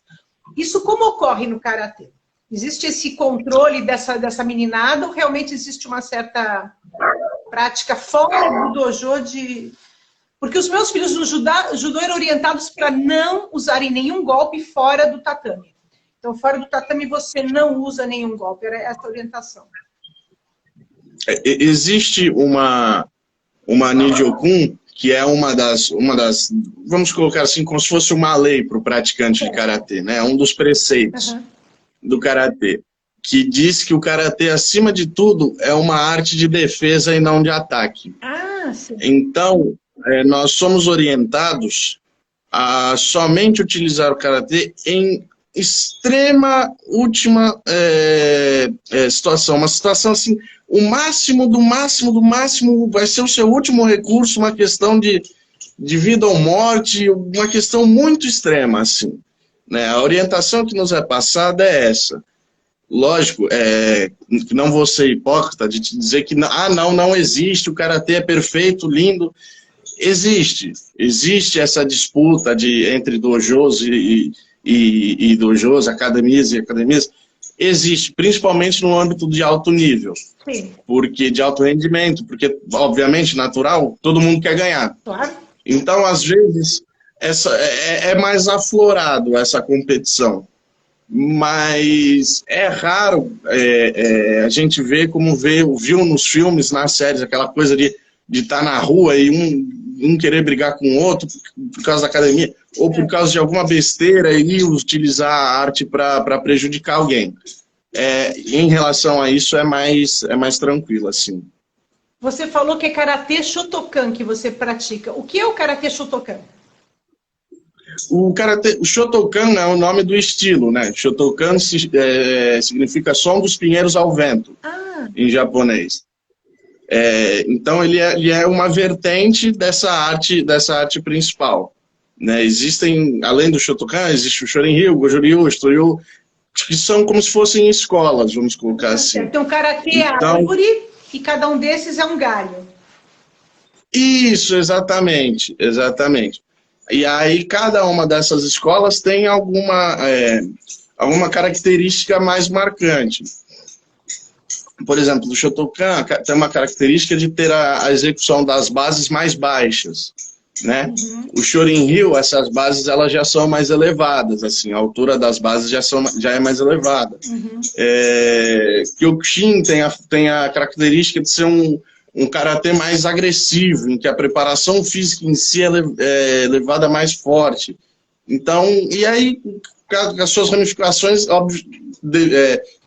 Isso como ocorre no karatê? Existe esse controle dessa meninada ou realmente existe uma certa prática fora do dojo de... Porque os meus filhos no judô eram orientados para não usarem nenhum golpe fora do tatame. Então, fora do tatame, você não usa nenhum golpe. Era essa a orientação. Existe uma Nijokun, que é uma das, vamos colocar assim, como se fosse uma lei para o praticante de karatê, né? Um dos preceitos do karatê, que diz que o karatê, acima de tudo, é uma arte de defesa e não de ataque. Sim. Então, nós somos orientados a somente utilizar o karatê em extrema última situação, uma situação assim, o máximo do máximo vai ser o seu último recurso, uma questão de vida ou morte, uma questão muito extrema, assim, né? A orientação que nos é passada é essa. Lógico, que não vou ser hipócrita de te dizer que não existe, o karatê é perfeito, lindo. Existe essa disputa entre dojos e dojos, academias e academias, existe, principalmente no âmbito de alto nível. Sim. Porque de alto rendimento, porque, obviamente, natural, todo mundo quer ganhar. Claro. Então, às vezes, é mais aflorado essa competição. Mas é raro a gente ver como viu nos filmes, nas séries, aquela coisa de estar na rua e um querer brigar com o outro por causa da academia, ou por causa de alguma besteira e utilizar a arte para prejudicar alguém. Em relação a isso, é mais tranquilo, assim. Você falou que é Karatê Shotokan que você pratica. O que é o Karatê Shotokan? O Shotokan é o nome do estilo, né? Shotokan significa som dos pinheiros ao vento, em japonês. Então ele é uma vertente dessa arte principal, né? Existem, além do Shotokan, existe o Shorin-ryu, o Goju-ryu, o Shito-ryu, que são como se fossem escolas, vamos colocar assim. Então Karatê é árvore e cada um desses é um galho. Isso, exatamente. E aí cada uma dessas escolas tem alguma característica mais marcante. Por exemplo, o Shotokan tem uma característica de ter a execução das bases mais baixas, né? O Shorin-ryu, essas bases elas já são mais elevadas, assim, a altura das bases já é mais elevada. Kyokushin tem a característica de ser um karatê mais agressivo, em que a preparação física em si é levada mais forte. Então, e aí, as suas ramificações, óbvio,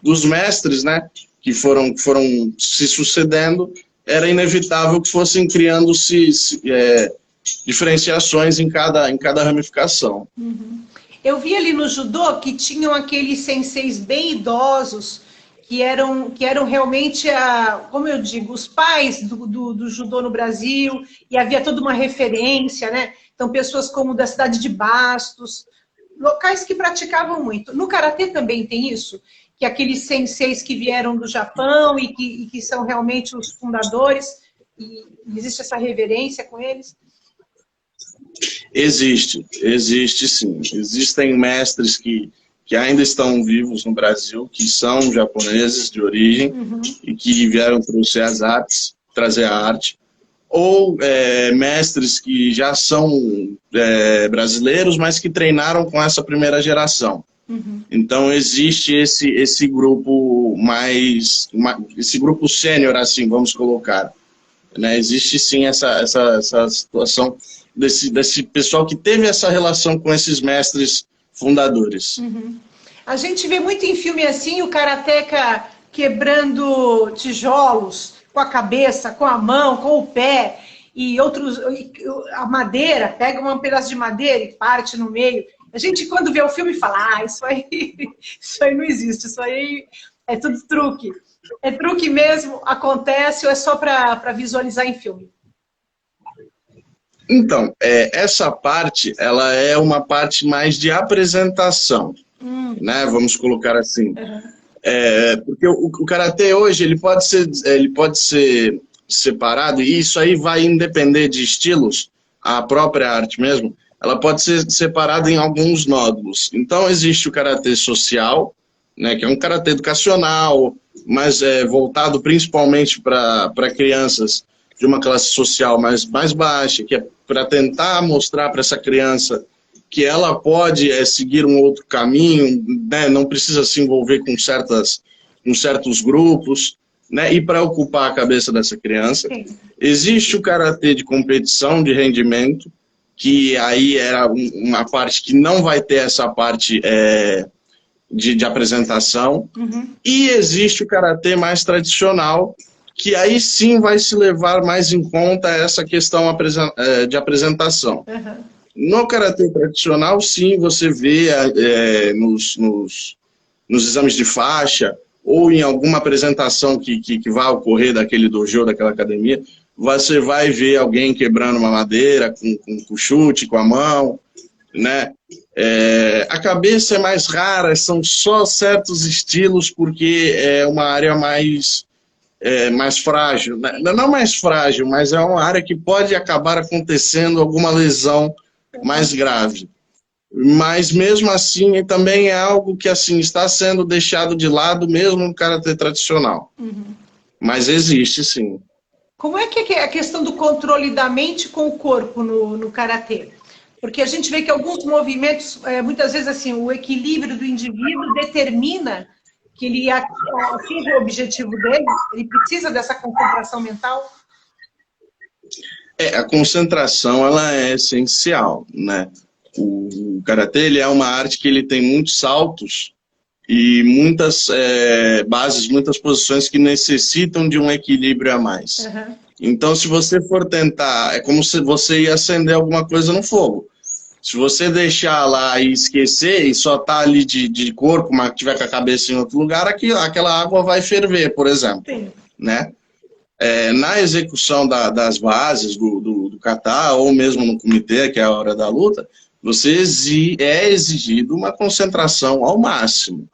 dos mestres, né, que foram se sucedendo, era inevitável que fossem criando-se diferenciações em cada ramificação. Eu vi ali no judô que tinham aqueles senseis bem idosos, que eram realmente, como eu digo, os pais do judô no Brasil, e havia toda uma referência, né? Então, pessoas como da cidade de Bastos, locais que praticavam muito. No karatê também tem isso? Que aqueles senseis que vieram do Japão e que são realmente os fundadores, e existe essa reverência com eles? Existe sim. Existem mestres que ainda estão vivos no Brasil, que são japoneses de origem e que vieram trazer a arte, ou mestres que já são brasileiros, mas que treinaram com essa primeira geração. Então existe esse grupo esse grupo sênior, assim, vamos colocar, né? Existe sim essa situação desse pessoal que teve essa relação com esses mestres fundadores. A gente vê muito em filme assim, o karateca quebrando tijolos com a cabeça, com a mão, com o pé, e outros, a madeira, pega um pedaço de madeira e parte no meio. A gente, quando vê o filme, fala, isso aí não existe, isso aí é tudo truque. É truque mesmo, acontece, ou é só para visualizar em filme? Então, essa parte, ela é uma parte mais de apresentação, né? Vamos colocar assim. Porque o karatê hoje, ele pode ser separado, e isso aí vai independer de estilos, a própria arte mesmo, ela pode ser separada em alguns nódulos. Então, existe o karatê social, né, que é um karatê educacional, mas voltado principalmente para crianças de uma classe social mais baixa, que é para tentar mostrar para essa criança que ela pode seguir um outro caminho, né, não precisa se envolver com certos grupos, né, e para ocupar a cabeça dessa criança. Existe o karatê de competição, de rendimento, que aí era uma parte que não vai ter essa parte de apresentação. E existe o karatê mais tradicional, que aí sim vai se levar mais em conta essa questão de apresentação. No karatê tradicional, sim, você vê nos exames de faixa ou em alguma apresentação que vai ocorrer daquele dojo, daquela academia, você vai ver alguém quebrando uma madeira com chute, com a mão, né? A cabeça é mais rara, são só certos estilos, porque é uma área mais frágil, né? Não mais frágil, mas é uma área que pode acabar acontecendo alguma lesão mais grave. Mas mesmo assim também é algo que assim está sendo deixado de lado mesmo no karatê tradicional. Mas existe sim. Como é que é a questão do controle da mente com o corpo no karatê? Porque a gente vê que alguns movimentos, muitas vezes assim, o equilíbrio do indivíduo determina que ele atinja o objetivo dele, ele precisa dessa concentração mental? A concentração ela é essencial, né? O karatê ele é uma arte que ele tem muitos saltos e muitas bases, muitas posições que necessitam de um equilíbrio a mais. Então, se você for tentar, é como se você ia acender alguma coisa no fogo. Se você deixar lá e esquecer e só tá ali de corpo, mas tiver com a cabeça em outro lugar, aquela água vai ferver, por exemplo. Né? Na execução das bases do kata, ou mesmo no comitê, que é a hora da luta, é exigido uma concentração ao máximo.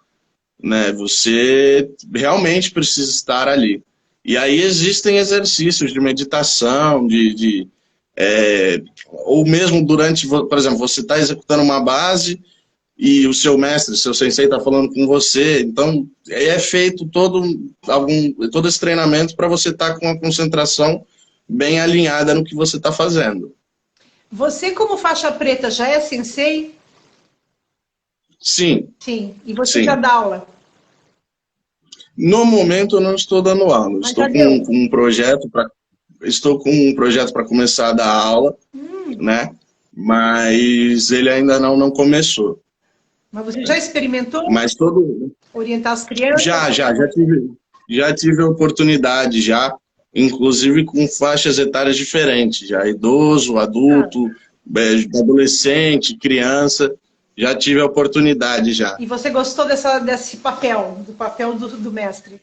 Né? Você realmente precisa estar ali. E aí existem exercícios de meditação, ou mesmo durante, por exemplo, você está executando uma base e o seu mestre, seu sensei está falando com você, então é feito todo esse treinamento para você estar com a concentração bem alinhada no que você está fazendo. Você, como faixa preta, já é sensei? Sim. Sim. E você já dá aula? No momento eu não estou dando aula, estou com um projeto para começar a dar aula, né? Mas ele ainda não começou. Mas você já experimentou? Mas orientar as crianças? Já tive a oportunidade, inclusive com faixas etárias diferentes, já idoso, adulto, adolescente, criança, já tive a oportunidade já. E você gostou desse papel, do papel do mestre?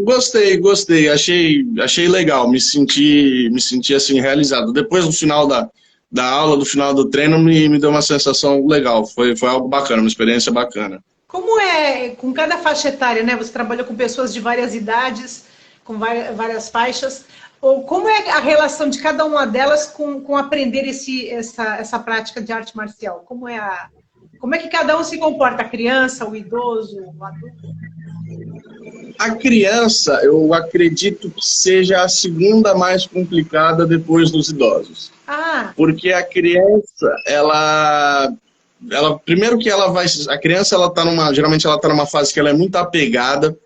Gostei, achei legal, me senti assim realizado. Depois no final da aula, do final do treino, me deu uma sensação legal, foi algo bacana, uma experiência bacana. Como é, com cada faixa etária, né? Você trabalha com pessoas de várias idades, com várias faixas, ou como é a relação de cada uma delas com aprender essa prática de arte marcial? Como é que cada um se comporta? A criança, o idoso, o adulto? A criança, eu acredito que seja a segunda mais complicada depois dos idosos. Porque a criança, ela primeiro que a criança ela tá geralmente ela tá numa fase que ela é muito apegada,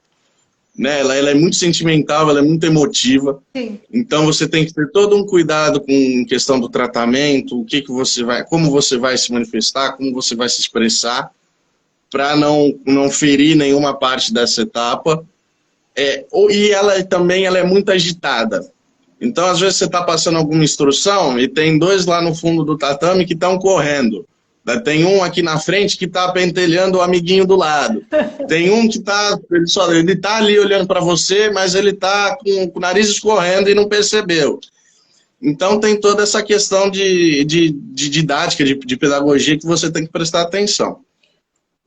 né? Ela é muito sentimental, ela é muito emotiva. Sim. Então você tem que ter todo um cuidado com questão do tratamento, como você vai se manifestar, como você vai se expressar, para não ferir nenhuma parte dessa etapa. E ela é muito agitada. Então, às vezes, você está passando alguma instrução e tem dois lá no fundo do tatame que estão correndo. Tem um aqui na frente que está pentelhando o amiguinho do lado. Tem um que ele tá ali olhando para você, mas ele está com o nariz escorrendo e não percebeu. Então, tem toda essa questão de didática, de pedagogia que você tem que prestar atenção.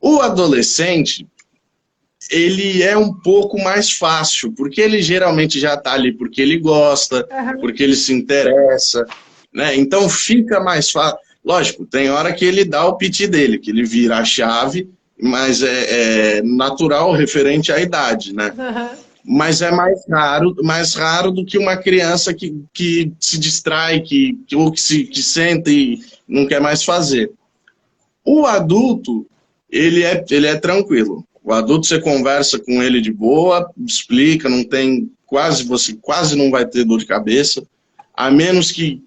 O adolescente, ele é um pouco mais fácil, porque ele geralmente já está ali porque ele gosta, porque ele se interessa, né? Então fica mais fácil. Lógico, tem hora que ele dá o piti dele, que ele vira a chave, mas é natural referente à idade, né? Mas é mais raro do que uma criança que se distrai, que senta e não quer mais fazer. O adulto, ele é tranquilo. O adulto, você conversa com ele de boa, explica, você quase não vai ter dor de cabeça, a menos que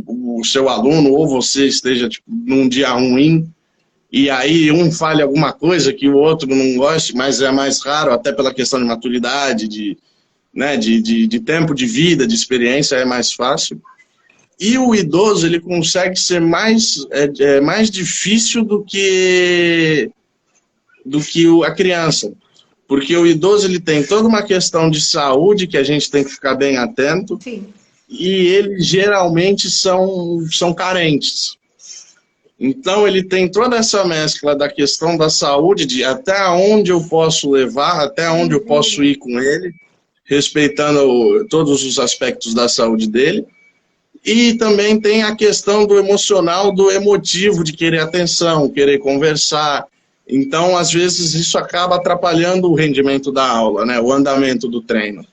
o seu aluno ou você esteja num dia ruim, e aí um fale alguma coisa que o outro não goste, mas é mais raro, até pela questão de maturidade, de tempo de vida, de experiência, é mais fácil. E o idoso, ele consegue ser mais difícil do que a criança, porque o idoso ele tem toda uma questão de saúde que a gente tem que ficar bem atento. Sim. E eles geralmente são carentes. Então ele tem toda essa mescla da questão da saúde, de até onde eu posso levar, até onde eu posso ir com ele, respeitando todos os aspectos da saúde dele. E também tem a questão do emocional, do emotivo, de querer atenção, querer conversar. Então, às vezes, isso acaba atrapalhando o rendimento da aula, né? O andamento do treino.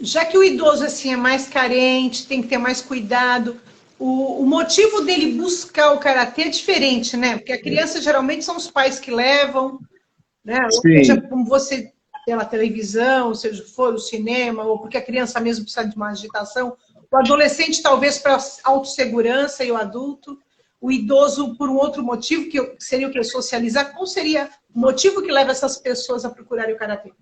Já que o idoso assim, é mais carente, tem que ter mais cuidado, o motivo dele buscar o karatê é diferente, né? Porque a criança geralmente são os pais que levam, né? Ou seja, como você pela televisão, ou seja, for o cinema, ou porque a criança mesmo precisa de uma agitação. O adolescente talvez para autossegurança e o adulto. O idoso por um outro motivo, que seria o que? Socializar. Qual seria o motivo que leva essas pessoas a procurarem o karatê?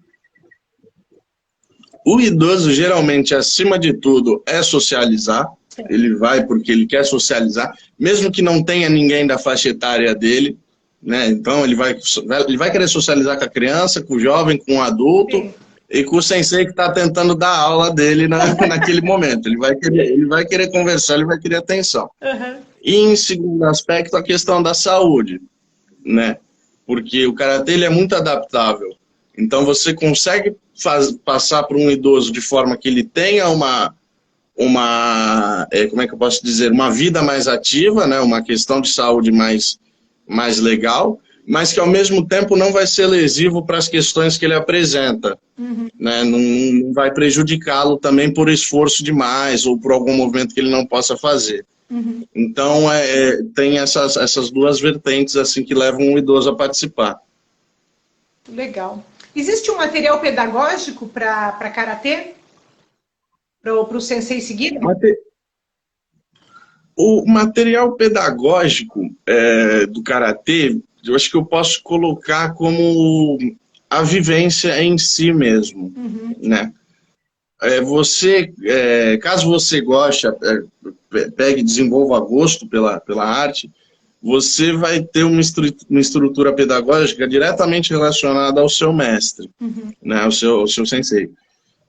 O idoso, geralmente, acima de tudo, é socializar. Sim. Ele vai porque ele quer socializar, mesmo que não tenha ninguém da faixa etária dele, né? Então, ele vai querer socializar com a criança, com o jovem, com o adulto. Sim. E com o sensei que está tentando dar aula dele naquele momento. Ele vai querer conversar, ele vai querer atenção. E, em segundo aspecto, a questão da saúde, né? Porque o karatê ele é muito adaptável. Então, você consegue passar por um idoso de forma que ele tenha como é que eu posso dizer, uma vida mais ativa, né? Uma questão de saúde mais legal, mas que ao mesmo tempo não vai ser lesivo para as questões que ele apresenta. Né? Não vai prejudicá-lo também por esforço demais ou por algum movimento que ele não possa fazer. Então, tem essas duas vertentes assim que levam o idoso a participar. Legal. Existe um material pedagógico para karatê? Para o sensei seguir? O material pedagógico do karatê, eu acho que eu posso colocar como a vivência em si mesmo, né? Caso você goste, pegue e desenvolva gosto pela arte, você vai ter uma estrutura pedagógica diretamente relacionada ao seu mestre, né? Ao seu sensei.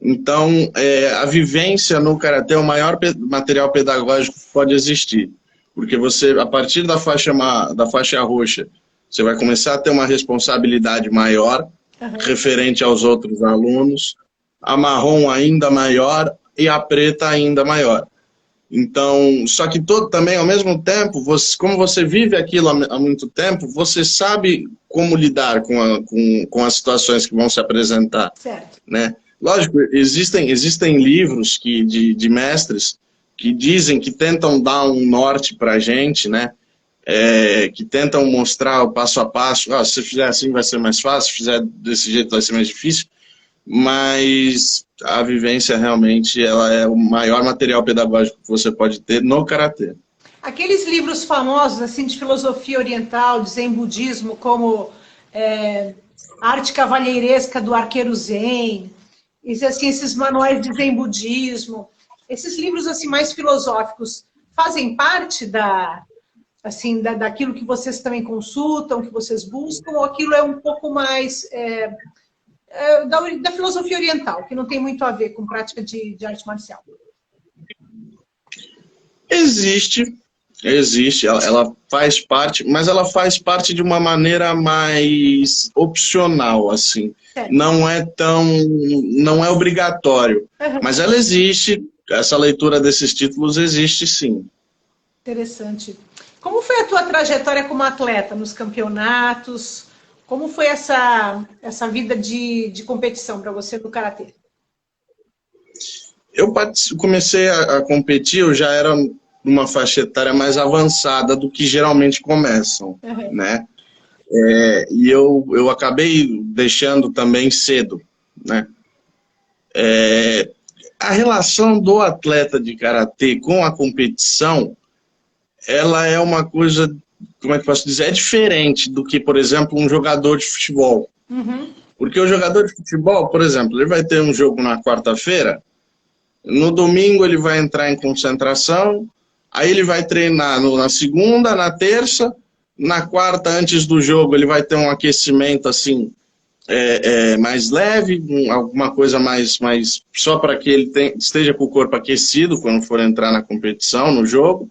Então, a vivência no karatê é o maior material pedagógico que pode existir, porque você, a partir da faixa roxa, você vai começar a ter uma responsabilidade maior referente aos outros alunos, a marrom ainda maior e a preta ainda maior. Então, só que também, ao mesmo tempo, como você vive aquilo há muito tempo, você sabe como lidar com as situações que vão se apresentar. Certo. Né? Lógico, existem livros de mestres que dizem, que tentam dar um norte para a gente, né? que tentam mostrar o passo a passo. Se você fizer assim vai ser mais fácil, se fizer desse jeito vai ser mais difícil, mas a vivência realmente ela é o maior material pedagógico que você pode ter no karatê. Aqueles livros famosos assim de filosofia oriental, de zen budismo, como a Arte Cavalheiresca do Arqueiro Zen, assim, esses manuais de zen budismo, esses livros assim mais filosóficos fazem parte daquilo que vocês também consultam, que vocês buscam, ou aquilo é um pouco mais da filosofia oriental, que não tem muito a ver com prática de arte marcial? Existe, ela faz parte, mas ela faz parte de uma maneira mais opcional, assim. Não é obrigatório, mas ela existe, essa leitura desses títulos existe sim. Interessante. Como foi a tua trajetória como atleta nos campeonatos? Como foi essa vida de competição para você no karatê? Eu comecei a competir, eu já era numa faixa etária mais avançada do que geralmente começam, né? E eu acabei deixando também cedo, né? A relação do atleta de karatê com a competição, ela é uma coisa, como é que eu posso dizer, é diferente do que, por exemplo, um jogador de futebol. Porque o jogador de futebol, por exemplo, ele vai ter um jogo na quarta-feira, no domingo ele vai entrar em concentração, aí ele vai treinar na segunda, na terça, na quarta, antes do jogo, ele vai ter um aquecimento assim, mais leve, alguma coisa mais só para que ele esteja com o corpo aquecido quando for entrar na competição, no jogo.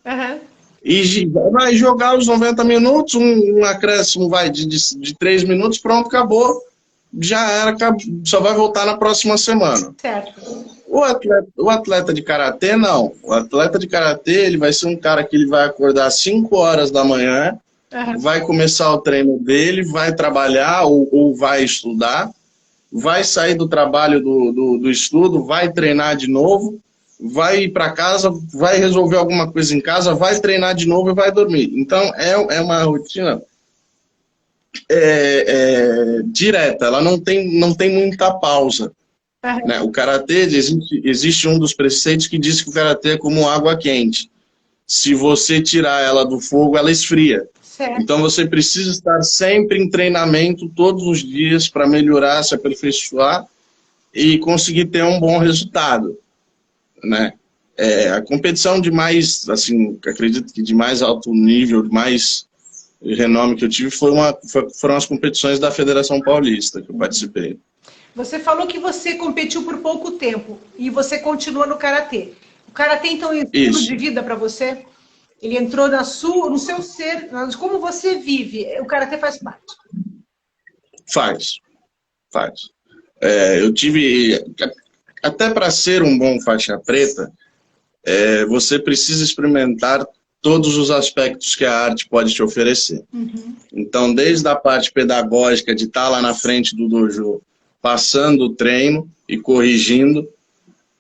E vai jogar os 90 minutos, um acréscimo de 3 minutos, pronto, acabou. Já era, só vai voltar na próxima semana. Certo. O atleta de karatê, não. O atleta de karatê, ele vai ser um cara que ele vai acordar às 5 horas da manhã, vai começar o treino dele, vai trabalhar ou vai estudar, vai sair do trabalho do estudo, vai treinar de novo, vai ir para casa, vai resolver alguma coisa em casa, vai treinar de novo e vai dormir. Então, é uma rotina direta, ela não tem muita pausa. Né? O karatê, existe um dos preceitos que diz que o karatê é como água quente. Se você tirar ela do fogo, ela esfria. Certo. Então você precisa estar sempre em treinamento todos os dias para melhorar, se aperfeiçoar e conseguir ter um bom resultado. Né? A competição de mais, assim, acredito que de mais alto nível, de mais renome que eu tive foram as competições da Federação Paulista que eu participei. Você falou que você competiu por pouco tempo e você continua no karatê. O karatê então é um estilo de vida para você? Ele entrou no seu ser, como você vive, o karatê faz parte? Faz. Eu tive, até para ser um bom faixa preta, você precisa experimentar todos os aspectos que a arte pode te oferecer. Então, desde a parte pedagógica, de estar lá na frente do dojo, passando o treino e corrigindo,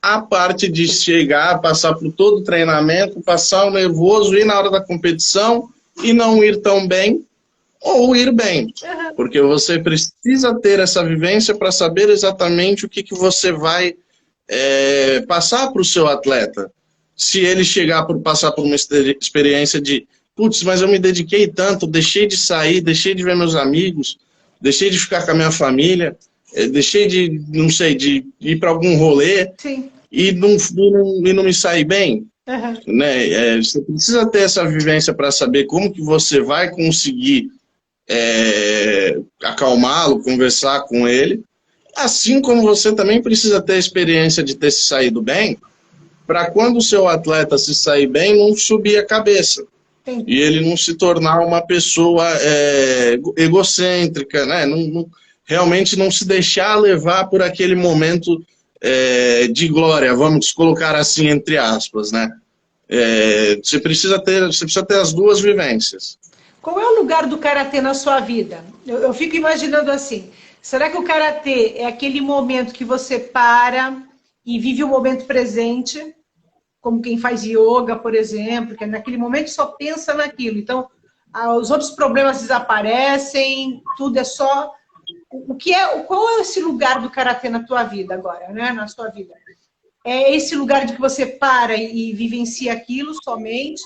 a parte de chegar, passar por todo o treinamento, passar o nervoso, ir na hora da competição e não ir tão bem, ou ir bem. Porque você precisa ter essa vivência para saber exatamente o que você vai passar para o seu atleta. Se ele passar por uma experiência de, putz, mas eu me dediquei tanto, deixei de sair, deixei de ver meus amigos, deixei de ficar com a minha família, deixei de, não sei, de ir para algum rolê. Sim. E não me sair bem. Né? Você precisa ter essa vivência para saber como que você vai conseguir acalmá-lo, conversar com ele. Assim como você também precisa ter a experiência de ter se saído bem, para quando o seu atleta se sair bem, não subir a cabeça. Sim. E ele não se tornar uma pessoa egocêntrica, né? Realmente não se deixar levar por aquele momento de glória, vamos colocar assim entre aspas, né? Você precisa ter as duas vivências. Qual é o lugar do karatê na sua vida? Eu fico imaginando assim, será que o karatê é aquele momento que você para e vive o momento presente, como quem faz yoga, por exemplo, que naquele momento só pensa naquilo. Então, os outros problemas desaparecem, tudo é só... Qual é esse lugar do karatê na tua vida agora, né? Na sua vida? É esse lugar de que você para e vivencia aquilo somente?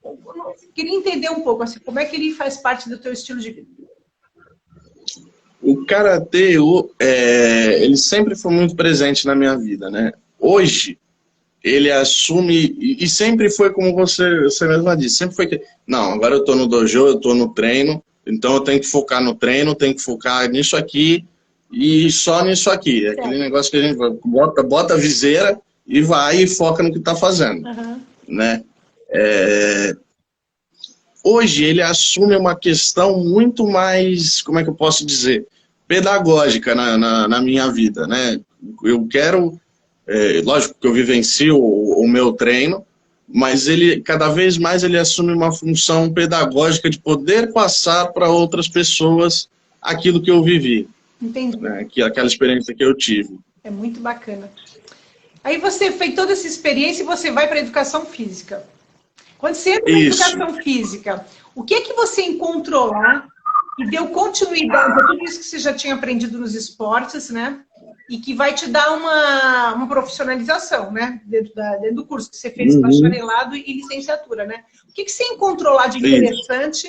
Eu queria entender um pouco, assim, como é que ele faz parte do teu estilo de vida? O karatê, ele sempre foi muito presente na minha vida, né? Hoje, ele assume, e sempre foi como você mesma disse, sempre foi que, não, agora eu tô no dojo, eu tô no treino, então eu tenho que focar no treino, tenho que focar nisso aqui e só nisso aqui. É aquele negócio que a gente bota a viseira e vai e foca no que tá fazendo, né? Hoje ele assume uma questão muito mais, como é que eu posso dizer, pedagógica na minha vida, né? Eu quero, lógico que eu vivencio o meu treino, mas ele cada vez mais ele assume uma função pedagógica de poder passar para outras pessoas aquilo que eu vivi. Entendi. Né? Aquela experiência que eu tive. É muito bacana. Aí você fez toda essa experiência e você vai para a educação física. Quando você entra na educação física, o que é que você encontrou lá e deu continuidade a tudo isso que você já tinha aprendido nos esportes, né? E que vai te dar uma profissionalização, né? Dentro do curso que você fez, bacharelado e licenciatura, né? O que você encontrou lá de interessante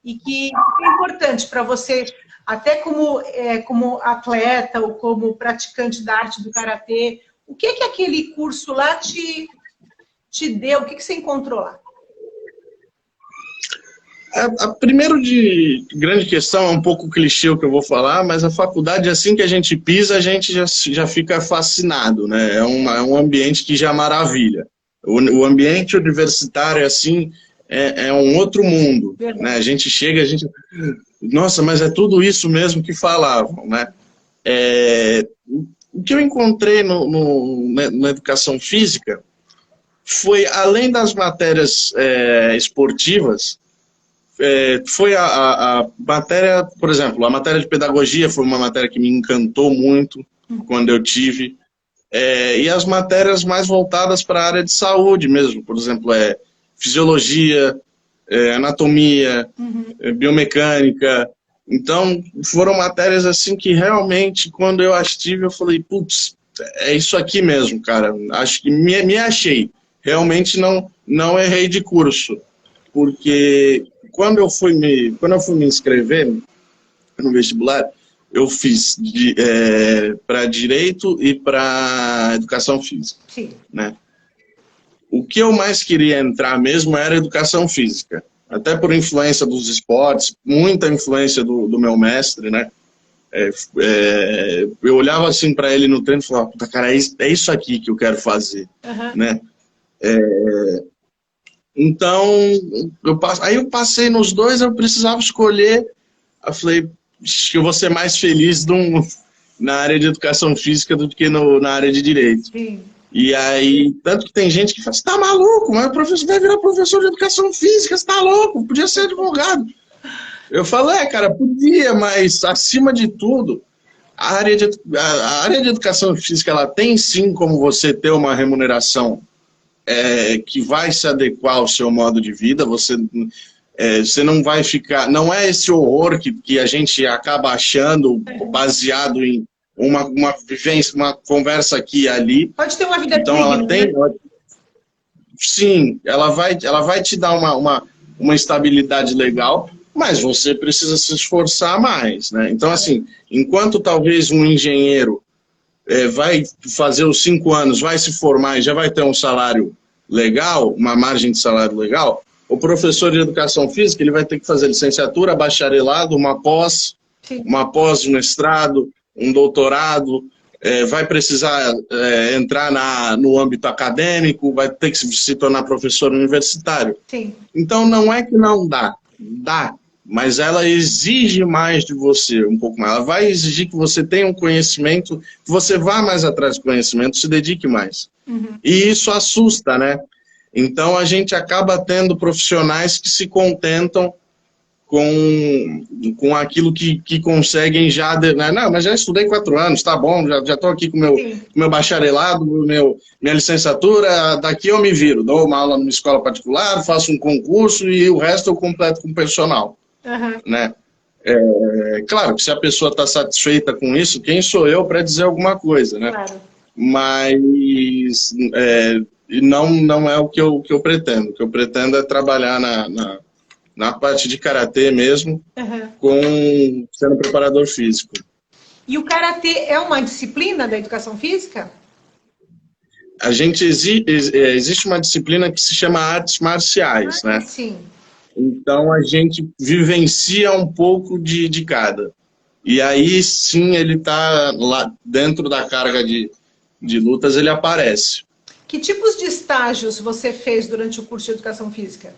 e que é importante para você, até como atleta ou como praticante da arte do karatê? O que aquele curso lá te deu? O que você encontrou lá? A primeiro de grande questão, é um pouco clichê o que eu vou falar, mas a faculdade, assim que a gente pisa, a gente já fica fascinado, né? É um ambiente que já maravilha. O ambiente universitário, assim, é um outro mundo, né? A gente chega, nossa, mas é tudo isso mesmo que falavam, né? O que eu encontrei na educação física foi, além das matérias esportivas, foi a matéria, por exemplo, a matéria de pedagogia foi uma matéria que me encantou muito quando eu tive, e as matérias mais voltadas para a área de saúde mesmo, por exemplo, fisiologia, anatomia, biomecânica. Então, foram matérias assim que realmente, quando eu as tive, eu falei, putz, é isso aqui mesmo, cara, acho que me achei. Realmente não errei de curso, porque quando eu fui me inscrever no vestibular, eu fiz para Direito e para Educação Física. Sim. Né? O que eu mais queria entrar mesmo era Educação Física, até por influência dos esportes, muita influência do meu mestre, né? Eu olhava assim para ele no treino e falava, puta, cara, é isso aqui que eu quero fazer, né? Então, aí eu passei nos dois, eu precisava escolher, eu falei, acho que eu vou ser mais feliz na área de educação física do que na área de direito. Sim. E aí, tanto que tem gente que fala, você tá maluco, mas o professor vai virar professor de educação física, você tá louco, podia ser advogado. Eu falo, cara, podia, mas acima de tudo, a área de educação física, ela tem sim como você ter uma remuneração que vai se adequar ao seu modo de vida, você não vai ficar... Não é esse horror que a gente acaba achando baseado em uma vivência, uma conversa aqui e ali. Pode ter uma vida então, digna, ela tem, né? Sim, ela vai te dar uma estabilidade legal, mas você precisa se esforçar mais, né? Então, assim, enquanto talvez um engenheiro vai fazer os 5 anos, vai se formar e já vai ter um salário legal, uma margem de salário legal, o professor de educação física ele vai ter que fazer licenciatura, bacharelado, uma pós-mestrado, um doutorado, vai precisar entrar no âmbito acadêmico, vai ter que se tornar professor universitário. Sim. Então não é que não dá, mas ela exige mais de você, um pouco mais. Ela vai exigir que você tenha um conhecimento, que você vá mais atrás do conhecimento, se dedique mais. E isso assusta, né? Então a gente acaba tendo profissionais que se contentam com aquilo que conseguem já... Não, mas já estudei 4 anos, tá bom, já estou aqui com meu bacharelado, minha licenciatura, daqui eu me viro, dou uma aula numa escola particular, faço um concurso e o resto eu completo com personal, né? Claro que se a pessoa está satisfeita com isso, quem sou eu para dizer alguma coisa, né? Claro. Mas não é o que eu pretendo. O que eu pretendo é trabalhar na parte de karatê mesmo, sendo preparador físico. E o karatê é uma disciplina da educação física? A gente existe uma disciplina que se chama artes marciais, né? Sim. Então a gente vivencia um pouco de cada. E aí sim ele está lá dentro da carga de lutas, ele aparece. Que tipos de estágios você fez durante o curso de educação física?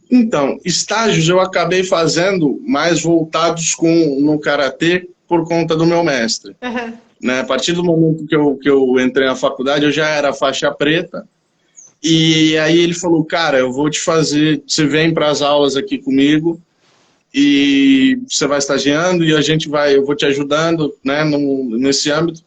Então, estágios eu acabei fazendo mais voltados no karatê por conta do meu mestre. Né? A partir do momento que eu entrei na faculdade, eu já era faixa preta. E aí ele falou, cara, eu vou te fazer, você vem para as aulas aqui comigo e você vai estagiando e eu vou te ajudando, né, nesse âmbito.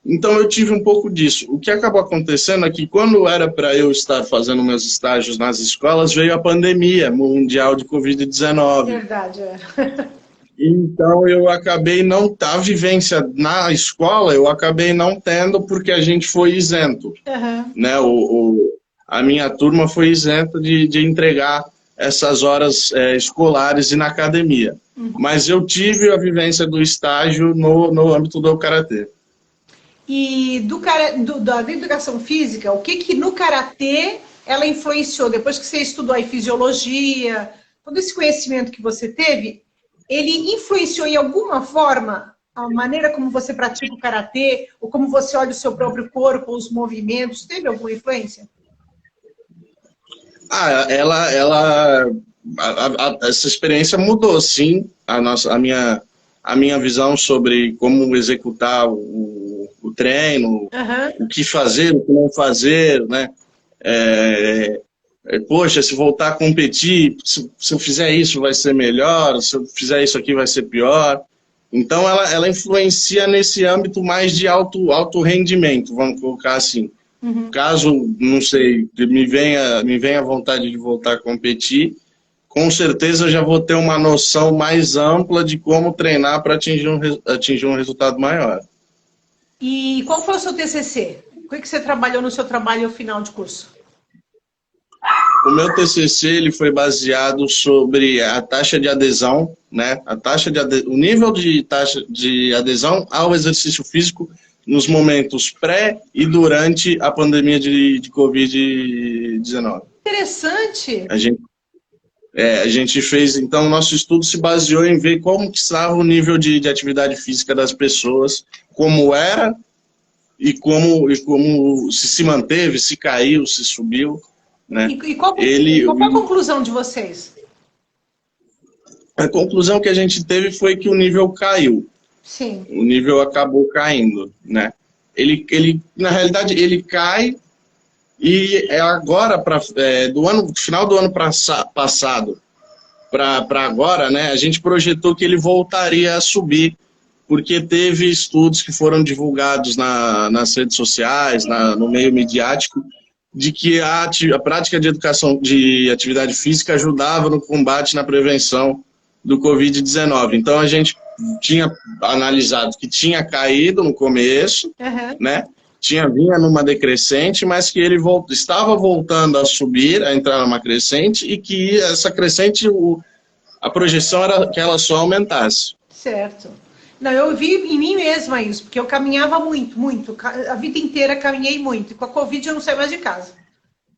Então eu tive um pouco disso. O que acabou acontecendo é que quando era para eu estar fazendo meus estágios nas escolas, veio a pandemia mundial de Covid-19. Verdade, Então eu acabei a vivência na escola, eu acabei não tendo porque a gente foi isento. Né? A minha turma foi isenta de entregar essas horas escolares e na academia. Mas eu tive a vivência do estágio no âmbito do karatê. E da educação física, o que no karatê ela influenciou? Depois que você estudou aí fisiologia, todo esse conhecimento que você teve, ele influenciou em alguma forma a maneira como você pratica o karatê, ou como você olha o seu próprio corpo, os movimentos? Teve alguma influência? Essa experiência mudou, sim, a minha visão sobre como executar o treino, o que fazer, o que não fazer, né? Poxa, se voltar a competir, se eu fizer isso vai ser melhor, se eu fizer isso aqui vai ser pior. Então ela influencia nesse âmbito mais de alto rendimento, vamos colocar assim. Caso, não sei, me venha a vontade de voltar a competir, com certeza eu já vou ter uma noção mais ampla de como treinar para atingir um resultado maior. E qual foi o seu TCC? O que você trabalhou no seu trabalho final de curso? O meu TCC ele foi baseado sobre a taxa de adesão, né? O nível de taxa de adesão ao exercício físico nos momentos pré e durante a pandemia de Covid-19. Interessante! A gente fez, então, nosso estudo se baseou em ver como que estava o nível de atividade física das pessoas, como era e como se manteve, se caiu, se subiu. Né? E qual foi a conclusão de vocês? A conclusão que a gente teve foi que o nível caiu. Sim. O nível acabou caindo, né? Na realidade, ele cai e agora, do final do ano passado para agora, né? A gente projetou que ele voltaria a subir, porque teve estudos que foram divulgados nas redes sociais, no meio midiático, de que a prática de educação de atividade física ajudava no combate, na prevenção do Covid-19. Então, a gente tinha analisado que tinha caído no começo, né? Vinha numa decrescente, mas que ele estava voltando a subir, a entrar numa crescente, e que essa crescente, a projeção era que ela só aumentasse. Certo. Não, eu vi em mim mesma isso, porque eu caminhava muito, a vida inteira caminhei muito, e com a Covid eu não saio mais de casa.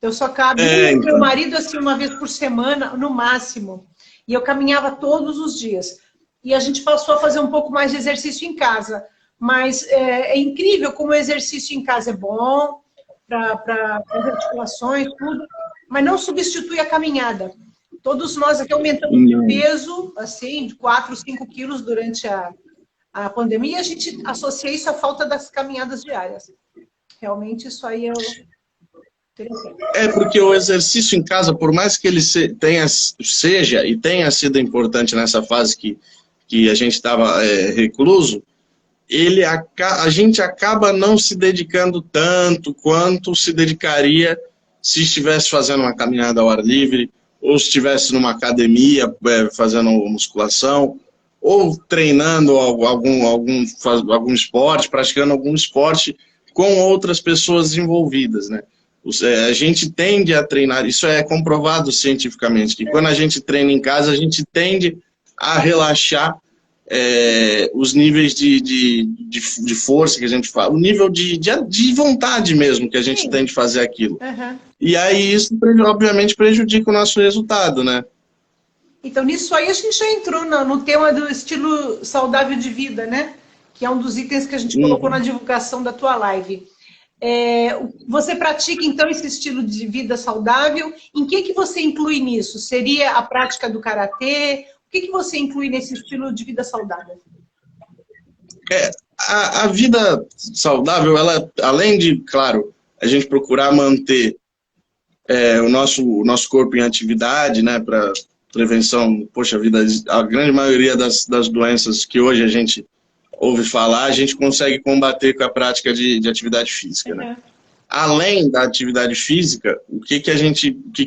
Eu só caminho com meu marido assim uma vez por semana, no máximo, e eu caminhava todos os dias. E a gente passou a fazer um pouco mais de exercício em casa, mas é incrível como o exercício em casa é bom para as articulações, tudo, mas não substitui a caminhada. Todos nós aqui aumentamos de peso, assim, de 4, 5 quilos durante a pandemia, e a gente associa isso à falta das caminhadas diárias. Realmente, isso aí É porque o exercício em casa, por mais que ele seja e tenha sido importante nessa fase que a gente estava recluso, a gente acaba não se dedicando tanto quanto se dedicaria se estivesse fazendo uma caminhada ao ar livre, ou se estivesse numa academia fazendo musculação, ou treinando algum esporte, praticando algum esporte com outras pessoas envolvidas, né? A gente tende a treinar, isso é comprovado cientificamente, que quando a gente treina em casa, a gente tende a relaxar os níveis de força que a gente fala, o nível de vontade mesmo que a gente tem de fazer aquilo. Uhum. E aí isso, obviamente, prejudica o nosso resultado, né? Então, nisso aí a gente já entrou no tema do estilo saudável de vida, né? Que é um dos itens que a gente colocou na divulgação da tua live. Você pratica, então, esse estilo de vida saudável? Em que você inclui nisso? Seria a prática do karatê? O que você inclui nesse estilo de vida saudável? A vida saudável, ela, além de, claro, a gente procurar manter o nosso corpo em atividade, né, para prevenção, poxa vida, a grande maioria das doenças que hoje a gente ouve falar, a gente consegue combater com a prática de atividade física, né? Além da atividade física, o que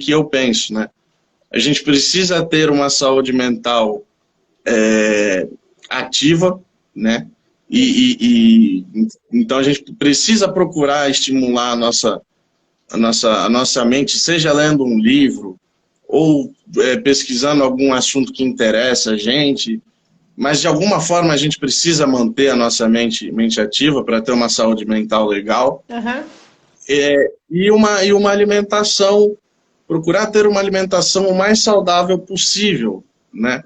eu penso, né? A gente precisa ter uma saúde mental ativa, né? Então a gente precisa procurar estimular a nossa mente, seja lendo um livro ou pesquisando algum assunto que interessa a gente, mas de alguma forma a gente precisa manter a nossa mente ativa para ter uma saúde mental legal. Uhum. E uma alimentação, procurar ter uma alimentação o mais saudável possível, né?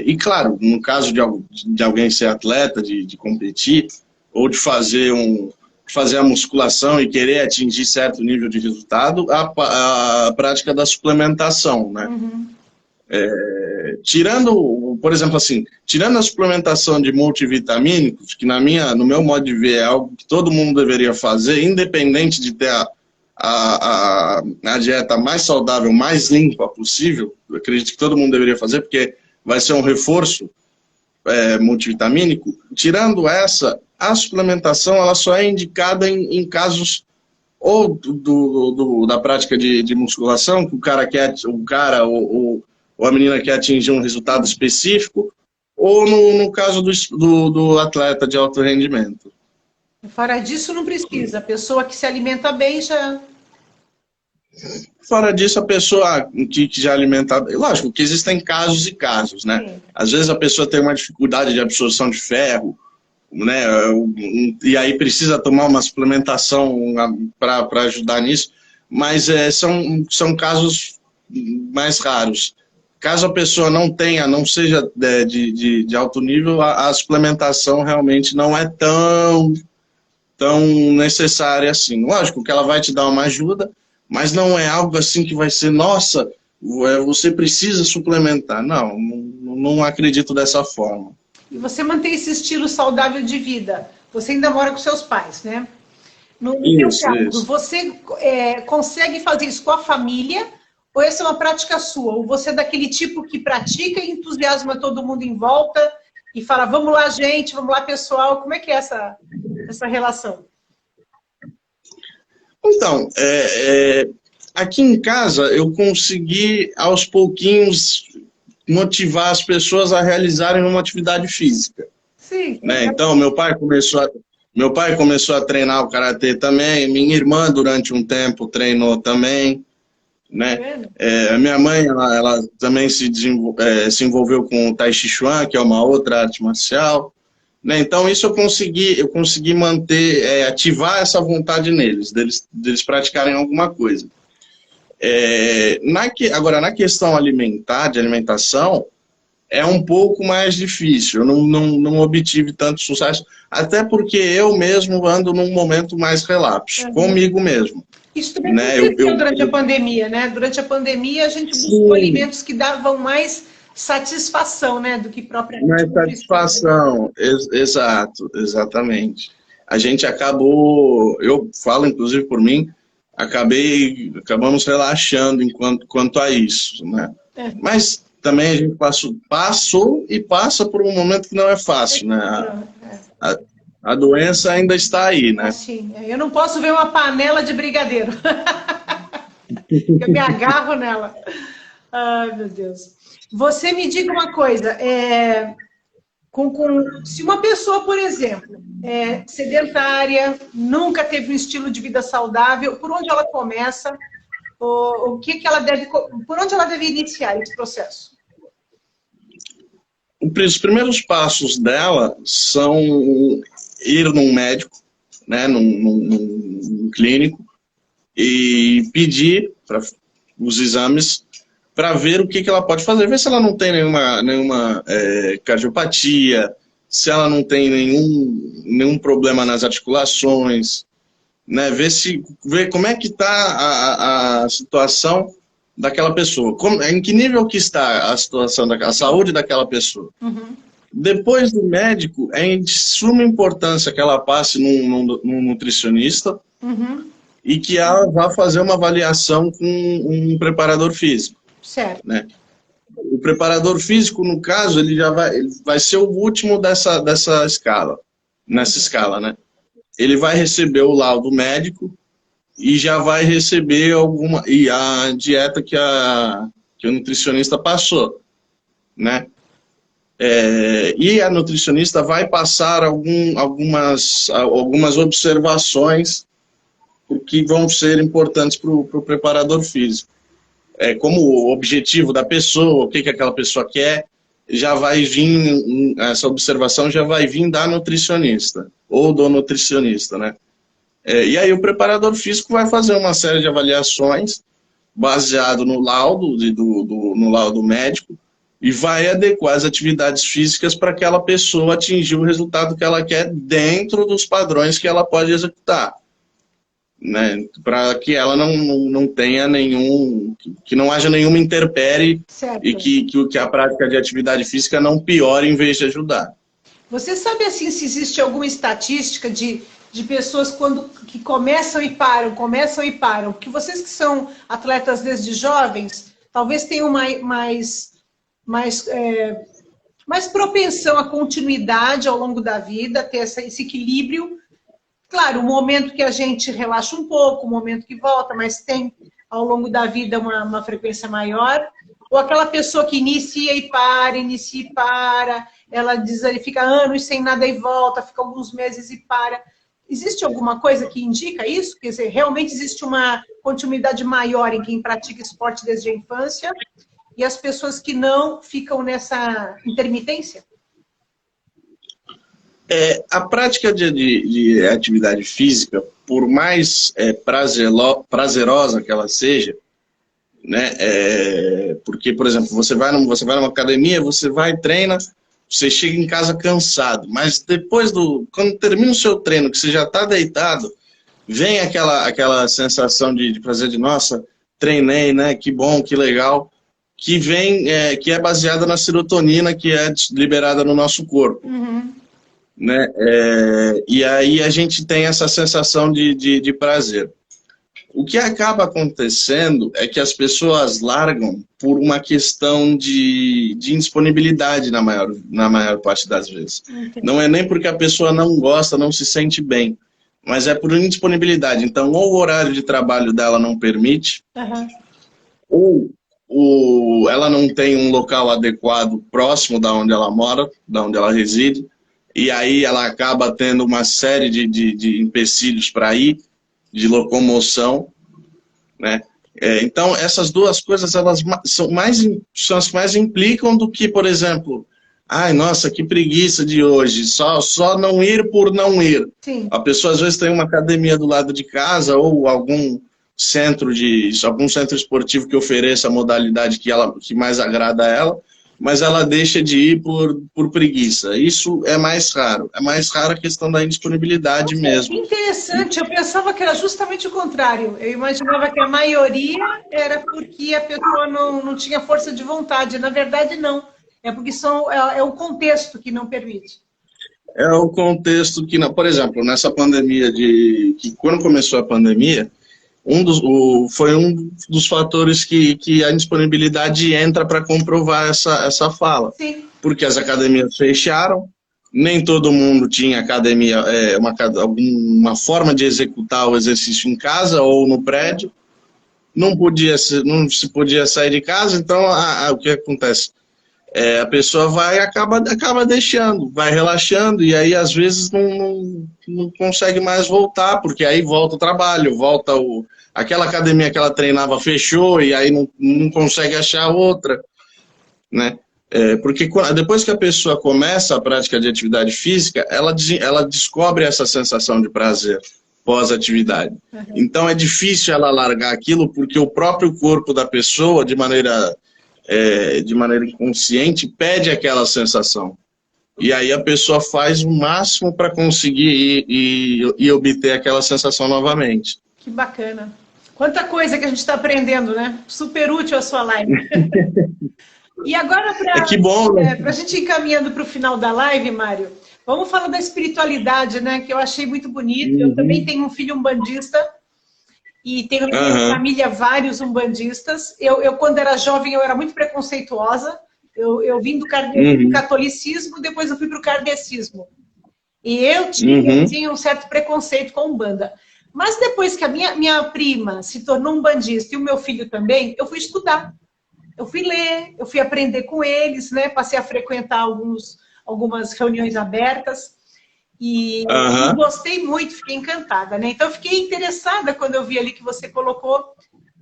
E claro, no caso de alguém ser atleta, de competir, ou de fazer a musculação e querer atingir certo nível de resultado, a prática da suplementação, né? Uhum. Tirando, por exemplo, assim, tirando a suplementação de multivitamínicos, que no meu modo de ver é algo que todo mundo deveria fazer, independente de ter a dieta mais saudável, mais limpa possível, eu acredito que todo mundo deveria fazer, porque vai ser um reforço multivitamínico. Tirando a suplementação ela só é indicada em casos ou da prática de musculação, que o cara ou a menina quer atingir um resultado específico, ou no caso do atleta de alto rendimento. Fora disso, não precisa. A pessoa que se alimenta bem já... Fora disso, a pessoa que já alimenta... Lógico que existem casos e casos, né? Sim. Às vezes a pessoa tem uma dificuldade de absorção de ferro, né? E aí precisa tomar uma suplementação para ajudar nisso, mas são casos mais raros. Caso a pessoa não seja de alto nível, a suplementação realmente não é tão necessária assim. Lógico que ela vai te dar uma ajuda, mas não é algo assim que vai ser, nossa, você precisa suplementar. Não acredito dessa forma. E você mantém esse estilo saudável de vida. Você ainda mora com seus pais, né? No seu caso, você consegue fazer isso com a família? Ou essa é uma prática sua? Ou você é daquele tipo que pratica e entusiasma todo mundo em volta e fala, vamos lá, gente, vamos lá, pessoal. Como é que é essa relação? Então, aqui em casa eu consegui, aos pouquinhos, motivar as pessoas a realizarem uma atividade física. Sim. Né? Então, meu pai começou a treinar o karatê também, minha irmã, durante um tempo, treinou também. Né? A minha mãe, ela também se envolveu com o Tai Chi Chuan, que é uma outra arte marcial. Né? Então, isso eu consegui manter, ativar essa vontade neles, deles praticarem alguma coisa. Agora, na questão de alimentação, é um pouco mais difícil. Eu não obtive tanto sucesso, até porque eu mesmo ando num momento mais relapso, comigo mesmo. Isso também aconteceu durante a pandemia, né? Durante a pandemia, a gente buscou alimentos que davam mais satisfação, né? Do que propriamente... Mais satisfação, exatamente. A gente acabou, eu falo inclusive por mim, acabamos relaxando quanto a isso, né? Mas também a gente passou e passa por um momento que não é fácil, né? A doença ainda está aí, né? Assim, eu não posso ver uma panela de brigadeiro. Eu me agarro nela. Ai, meu Deus. Você me diga uma coisa, se uma pessoa, por exemplo, é sedentária, nunca teve um estilo de vida saudável, por onde ela começa? O que ela deve, por onde ela deve iniciar esse processo? Os primeiros passos dela são ir num médico, né, num clínico, e pedir os exames para ver o que ela pode fazer, ver se ela não tem nenhuma cardiopatia, se ela não tem nenhum problema nas articulações, né, ver como é que está a situação daquela pessoa, em que nível que está a situação, a saúde daquela pessoa. Uhum. Depois do médico, é de suma importância que ela passe num nutricionista, uhum, e que ela vá fazer uma avaliação com um preparador físico. Certo. Né? O preparador físico, no caso, ele vai ser o último nessa escala, né? Ele vai receber o laudo médico e já vai receber a dieta que o nutricionista passou, né? E a nutricionista vai passar algumas observações que vão ser importantes para o preparador físico. Como o objetivo da pessoa, o que aquela pessoa quer, já vai vir, essa observação já vai vir da nutricionista, ou do nutricionista, né? E aí o preparador físico vai fazer uma série de avaliações, baseado no laudo, no laudo médico, e vai adequar as atividades físicas para aquela pessoa atingir o resultado que ela quer dentro dos padrões que ela pode executar. Né, para que ela não tenha que não haja nenhuma intempérie e que a prática de atividade física não piore em vez de ajudar. Você sabe assim se existe alguma estatística de pessoas que começam e param, porque vocês que são atletas desde jovens, talvez tenham mais propensão à continuidade ao longo da vida, ter esse equilíbrio. Claro, o momento que a gente relaxa um pouco, o momento que volta, mas tem ao longo da vida uma frequência maior. Ou aquela pessoa que inicia e para, ela fica anos sem nada e volta, fica alguns meses e para. Existe alguma coisa que indica isso? Quer dizer, realmente existe uma continuidade maior em quem pratica esporte desde a infância e as pessoas que não ficam nessa intermitência? A prática de atividade física, por mais prazerosa que ela seja, né, porque, por exemplo, você vai numa academia, você vai, treina, você chega em casa cansado, mas depois quando termina o seu treino, que você já está deitado, vem aquela sensação de prazer de, nossa, treinei, né, que bom, que legal, que é baseada na serotonina que é liberada no nosso corpo. Uhum. Né? E aí a gente tem essa sensação de prazer. O que acaba acontecendo é que as pessoas largam por uma questão de indisponibilidade na maior parte das vezes. Entendi. Não é nem porque a pessoa não gosta, não se sente bem, mas é por indisponibilidade. Então, ou o horário de trabalho dela não permite, ou ela não tem um local adequado próximo da onde ela mora, da onde ela reside, e aí ela acaba tendo uma série de empecilhos para ir, de locomoção, né? Então, essas duas coisas, elas são as que mais implicam do que, por exemplo, ai, nossa, que preguiça de hoje, só não ir por não ir. Sim. A pessoa, às vezes, tem uma academia do lado de casa ou algum centro esportivo que ofereça a modalidade que mais agrada a ela, mas ela deixa de ir por preguiça. Isso é mais raro. É mais raro a questão da indisponibilidade mesmo. Interessante, eu pensava que era justamente o contrário. Eu imaginava que a maioria era porque a pessoa não tinha força de vontade. Na verdade, não. É porque é o contexto que não permite. É o contexto que, por exemplo, nessa pandemia que quando começou a pandemia, foi um dos fatores que a indisponibilidade entra para comprovar essa fala. Sim. Porque as academias fecharam, nem todo mundo tinha academia, alguma forma de executar o exercício em casa ou no prédio, não se podia sair de casa, então o que acontece? A pessoa acaba deixando, vai relaxando, e aí às vezes não consegue mais voltar, porque aí volta o trabalho, aquela academia que ela treinava fechou, e aí não consegue achar outra, né? Porque depois que a pessoa começa a prática de atividade física, ela descobre essa sensação de prazer pós-atividade. Uhum. Então é difícil ela largar aquilo, porque o próprio corpo da pessoa, de maneira inconsciente, pede aquela sensação. E aí a pessoa faz o máximo para conseguir e obter aquela sensação novamente. Que bacana. Quanta coisa que a gente está aprendendo, né? Super útil a sua live. E agora, para a gente ir caminhando para o final da live, Mário, vamos falar da espiritualidade, né? Que eu achei muito bonito. Uhum. Eu também tenho um filho umbandista e tenho na minha família vários umbandistas. Eu, quando era jovem, eu era muito preconceituosa. Eu vim do catolicismo, depois eu fui para o kardecismo. E eu tinha um certo preconceito com Umbanda. Mas depois que a minha prima se tornou umbandista e o meu filho também, eu fui estudar. Eu fui ler, eu fui aprender com eles, né? Passei a frequentar algumas reuniões abertas e gostei muito, fiquei encantada, né? Então eu fiquei interessada quando eu vi ali que você colocou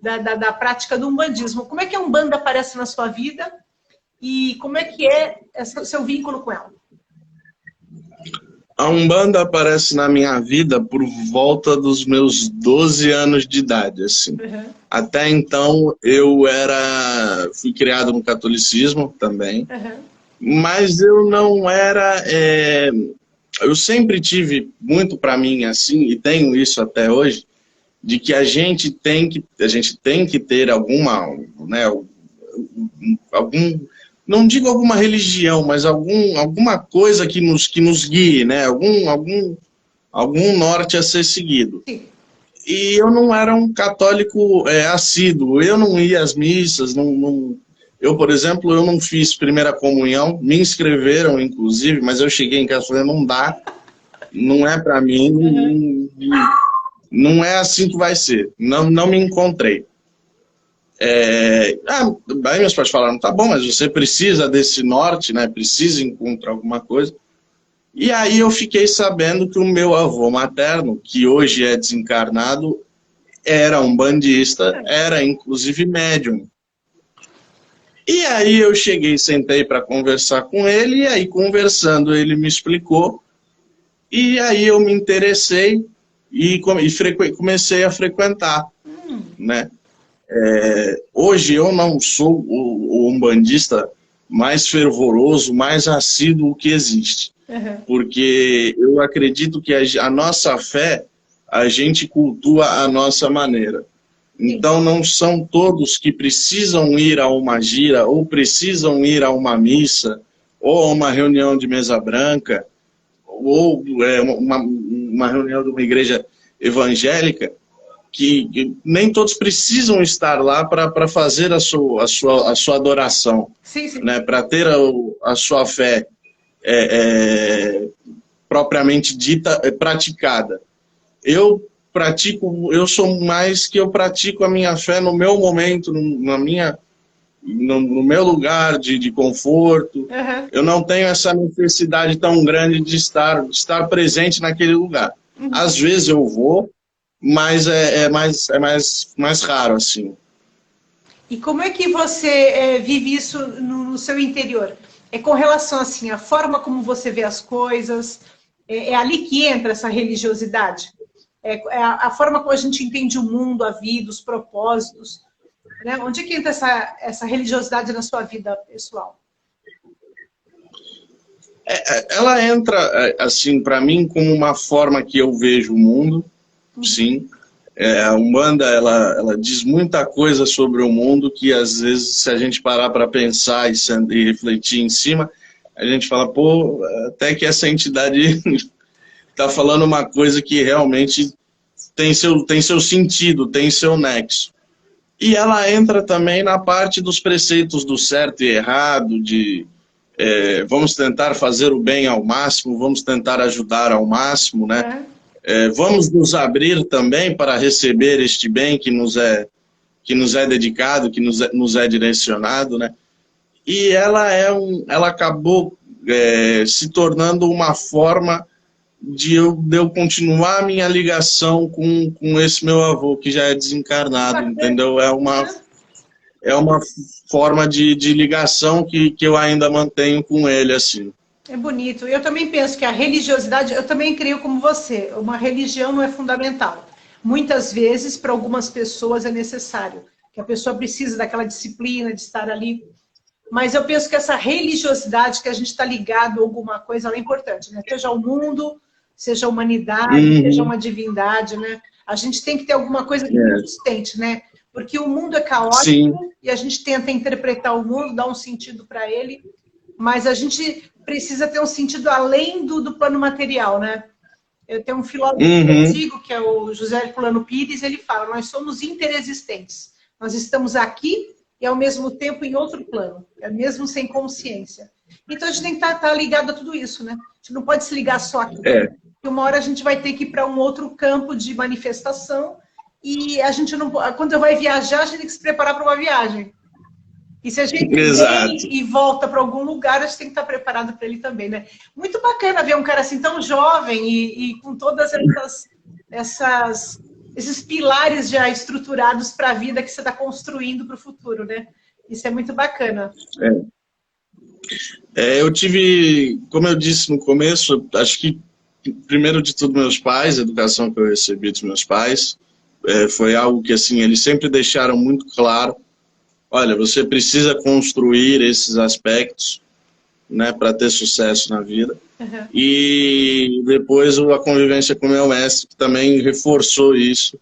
da prática do umbandismo. Como é que a Umbanda aparece na sua vida e como é que é o seu vínculo com ela? A Umbanda aparece na minha vida por volta dos meus 12 anos de idade, assim. Uhum. Até então, fui criado no catolicismo também, mas eu não era... eu sempre tive muito para mim, assim, e tenho isso até hoje, de que a gente tem que ter alguma, né, não digo alguma religião, mas alguma coisa que nos guie, né? Algum norte a ser seguido. Sim. E eu não era um católico assíduo, eu não ia às missas, eu, por exemplo, eu não fiz primeira comunhão, me inscreveram, inclusive, mas eu cheguei em casa e falei, não dá, não é para mim, não é assim que vai ser, não me encontrei. Aí meus pais falaram, tá bom, mas você precisa desse norte, né? Precisa encontrar alguma coisa. E aí eu fiquei sabendo que o meu avô materno, que hoje é desencarnado, era umbandista, era inclusive médium. E aí eu sentei para conversar com ele, e aí conversando ele me explicou, e aí eu me interessei e comecei a frequentar, né? Hoje eu não sou o umbandista mais fervoroso, mais assíduo que existe. Porque eu acredito que a nossa fé, a gente cultua a nossa maneira. Então não são todos que precisam ir a uma gira, ou precisam ir a uma missa, ou a uma reunião de mesa branca, ou uma reunião de uma igreja evangélica, que nem todos precisam estar lá para fazer a sua adoração, sim. Né? Para ter a sua fé propriamente dita, praticada. Eu sou mais que eu pratico a minha fé no meu momento, no meu lugar de conforto. Eu não tenho essa necessidade tão grande de estar presente naquele lugar. Às vezes eu vou, mas é mais raro, assim. E como é que você vive isso no seu interior? Com relação, assim, à forma como você vê as coisas, é ali que entra essa religiosidade? A forma como a gente entende o mundo, a vida, os propósitos, né? Onde é que entra essa religiosidade na sua vida pessoal? Ela entra, assim, para mim, como uma forma que eu vejo o mundo, sim. A Umbanda, ela diz muita coisa sobre o mundo que, às vezes, se a gente parar para pensar e refletir em cima, a gente fala, até que essa entidade está falando uma coisa que realmente tem seu sentido, tem seu nexo. E ela entra também na parte dos preceitos do certo e errado, de vamos tentar fazer o bem ao máximo, vamos tentar ajudar ao máximo, né? Vamos nos abrir também para receber este bem que nos é dedicado, que nos é direcionado, né? E ela acabou se tornando uma forma de eu continuar a minha ligação com esse meu avô, que já é desencarnado, entendeu? É uma forma de ligação que eu ainda mantenho com ele, assim. É bonito. Eu também penso que a religiosidade, eu também creio como você, uma religião não é fundamental. Muitas vezes, para algumas pessoas, é necessário, que a pessoa precisa daquela disciplina, de estar ali. Mas eu penso que essa religiosidade, que a gente está ligado a alguma coisa, ela é importante, né? Seja o mundo, seja a humanidade, seja uma divindade, né? A gente tem que ter alguma coisa que nos sustente, né? Porque o mundo é caótico. Sim. E a gente tenta interpretar o mundo, dar um sentido para ele, mas a gente precisa ter um sentido além do plano material, né? Eu tenho um filósofo antigo, que é o José Herculano Pires, ele fala, nós somos interexistentes. Nós estamos aqui e, ao mesmo tempo, em outro plano, mesmo sem consciência. Então, a gente tem que estar ligado a tudo isso, né? A gente não pode se ligar só aqui. Porque uma hora a gente vai ter que ir para um outro campo de manifestação e a gente não... Quando vai viajar, a gente tem que se preparar para uma viagem. E se a gente vem e volta para algum lugar, a gente tem que estar preparado para ele também, né? Muito bacana ver um cara assim tão jovem e com todas esses pilares já estruturados para a vida que você está construindo para o futuro, né? Isso é muito bacana. Eu tive, como eu disse no começo, acho que primeiro de tudo meus pais, a educação que eu recebi dos meus pais, foi algo que assim eles sempre deixaram muito claro. Olha, você precisa construir esses aspectos, né, para ter sucesso na vida. E depois a convivência com o meu mestre, que também reforçou isso.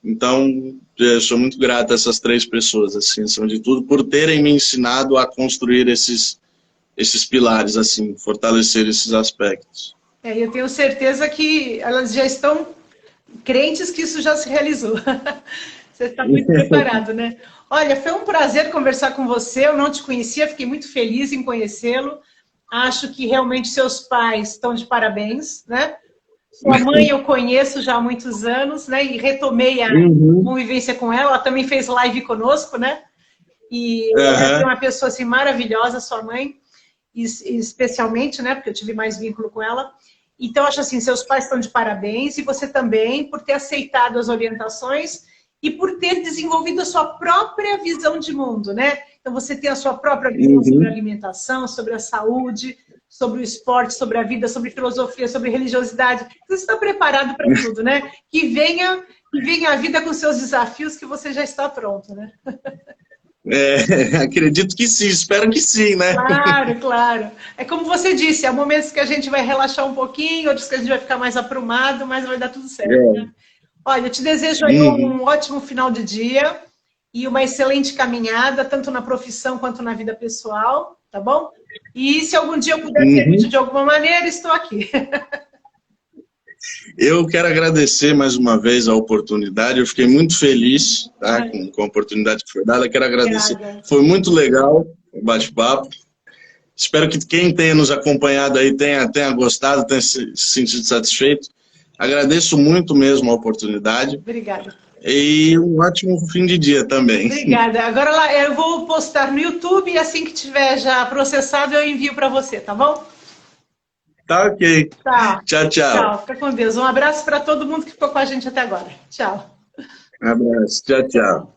Então, eu sou muito grato a essas três pessoas, assim, acima de tudo, por terem me ensinado a construir esses pilares, assim, fortalecer esses aspectos. Eu tenho certeza que elas já estão crentes que isso já se realizou. Você está muito preparado, né? Olha, foi um prazer conversar com você. Eu não te conhecia, fiquei muito feliz em conhecê-lo. Acho que realmente seus pais estão de parabéns, né? Sua mãe eu conheço já há muitos anos, né? E retomei a convivência com ela. Ela também fez live conosco, né? E é uma pessoa assim maravilhosa, sua mãe, especialmente, né? Porque eu tive mais vínculo com ela. Então, acho assim, seus pais estão de parabéns e você também por ter aceitado as orientações e por ter desenvolvido a sua própria visão de mundo, né? Então, você tem a sua própria visão sobre a alimentação, sobre a saúde, sobre o esporte, sobre a vida, sobre filosofia, sobre religiosidade. Você está preparado para tudo, né? Que venha a vida com seus desafios, que você já está pronto, né? Acredito que sim, espero que sim, né? Claro, claro. É como você disse, há momentos que a gente vai relaxar um pouquinho, outros que a gente vai ficar mais aprumado, mas vai dar tudo certo, né? Olha, eu te desejo aí um ótimo final de dia e uma excelente caminhada, tanto na profissão quanto na vida pessoal, tá bom? E se algum dia eu puder ser útil de alguma maneira, estou aqui. Eu quero agradecer mais uma vez a oportunidade, eu fiquei muito feliz, tá, com a oportunidade que foi dada, quero agradecer. Obrigada. Foi muito legal o bate-papo. Espero que quem tenha nos acompanhado aí tenha gostado, tenha se sentido satisfeito. Agradeço muito mesmo a oportunidade. Obrigada. E um ótimo fim de dia também. Obrigada. Agora eu vou postar no YouTube e assim que tiver já processado eu envio para você, tá bom? Tá ok. Tá. Tchau, tchau. Tchau. Fica com Deus. Um abraço para todo mundo que ficou com a gente até agora. Tchau. Um abraço. Tchau, tchau.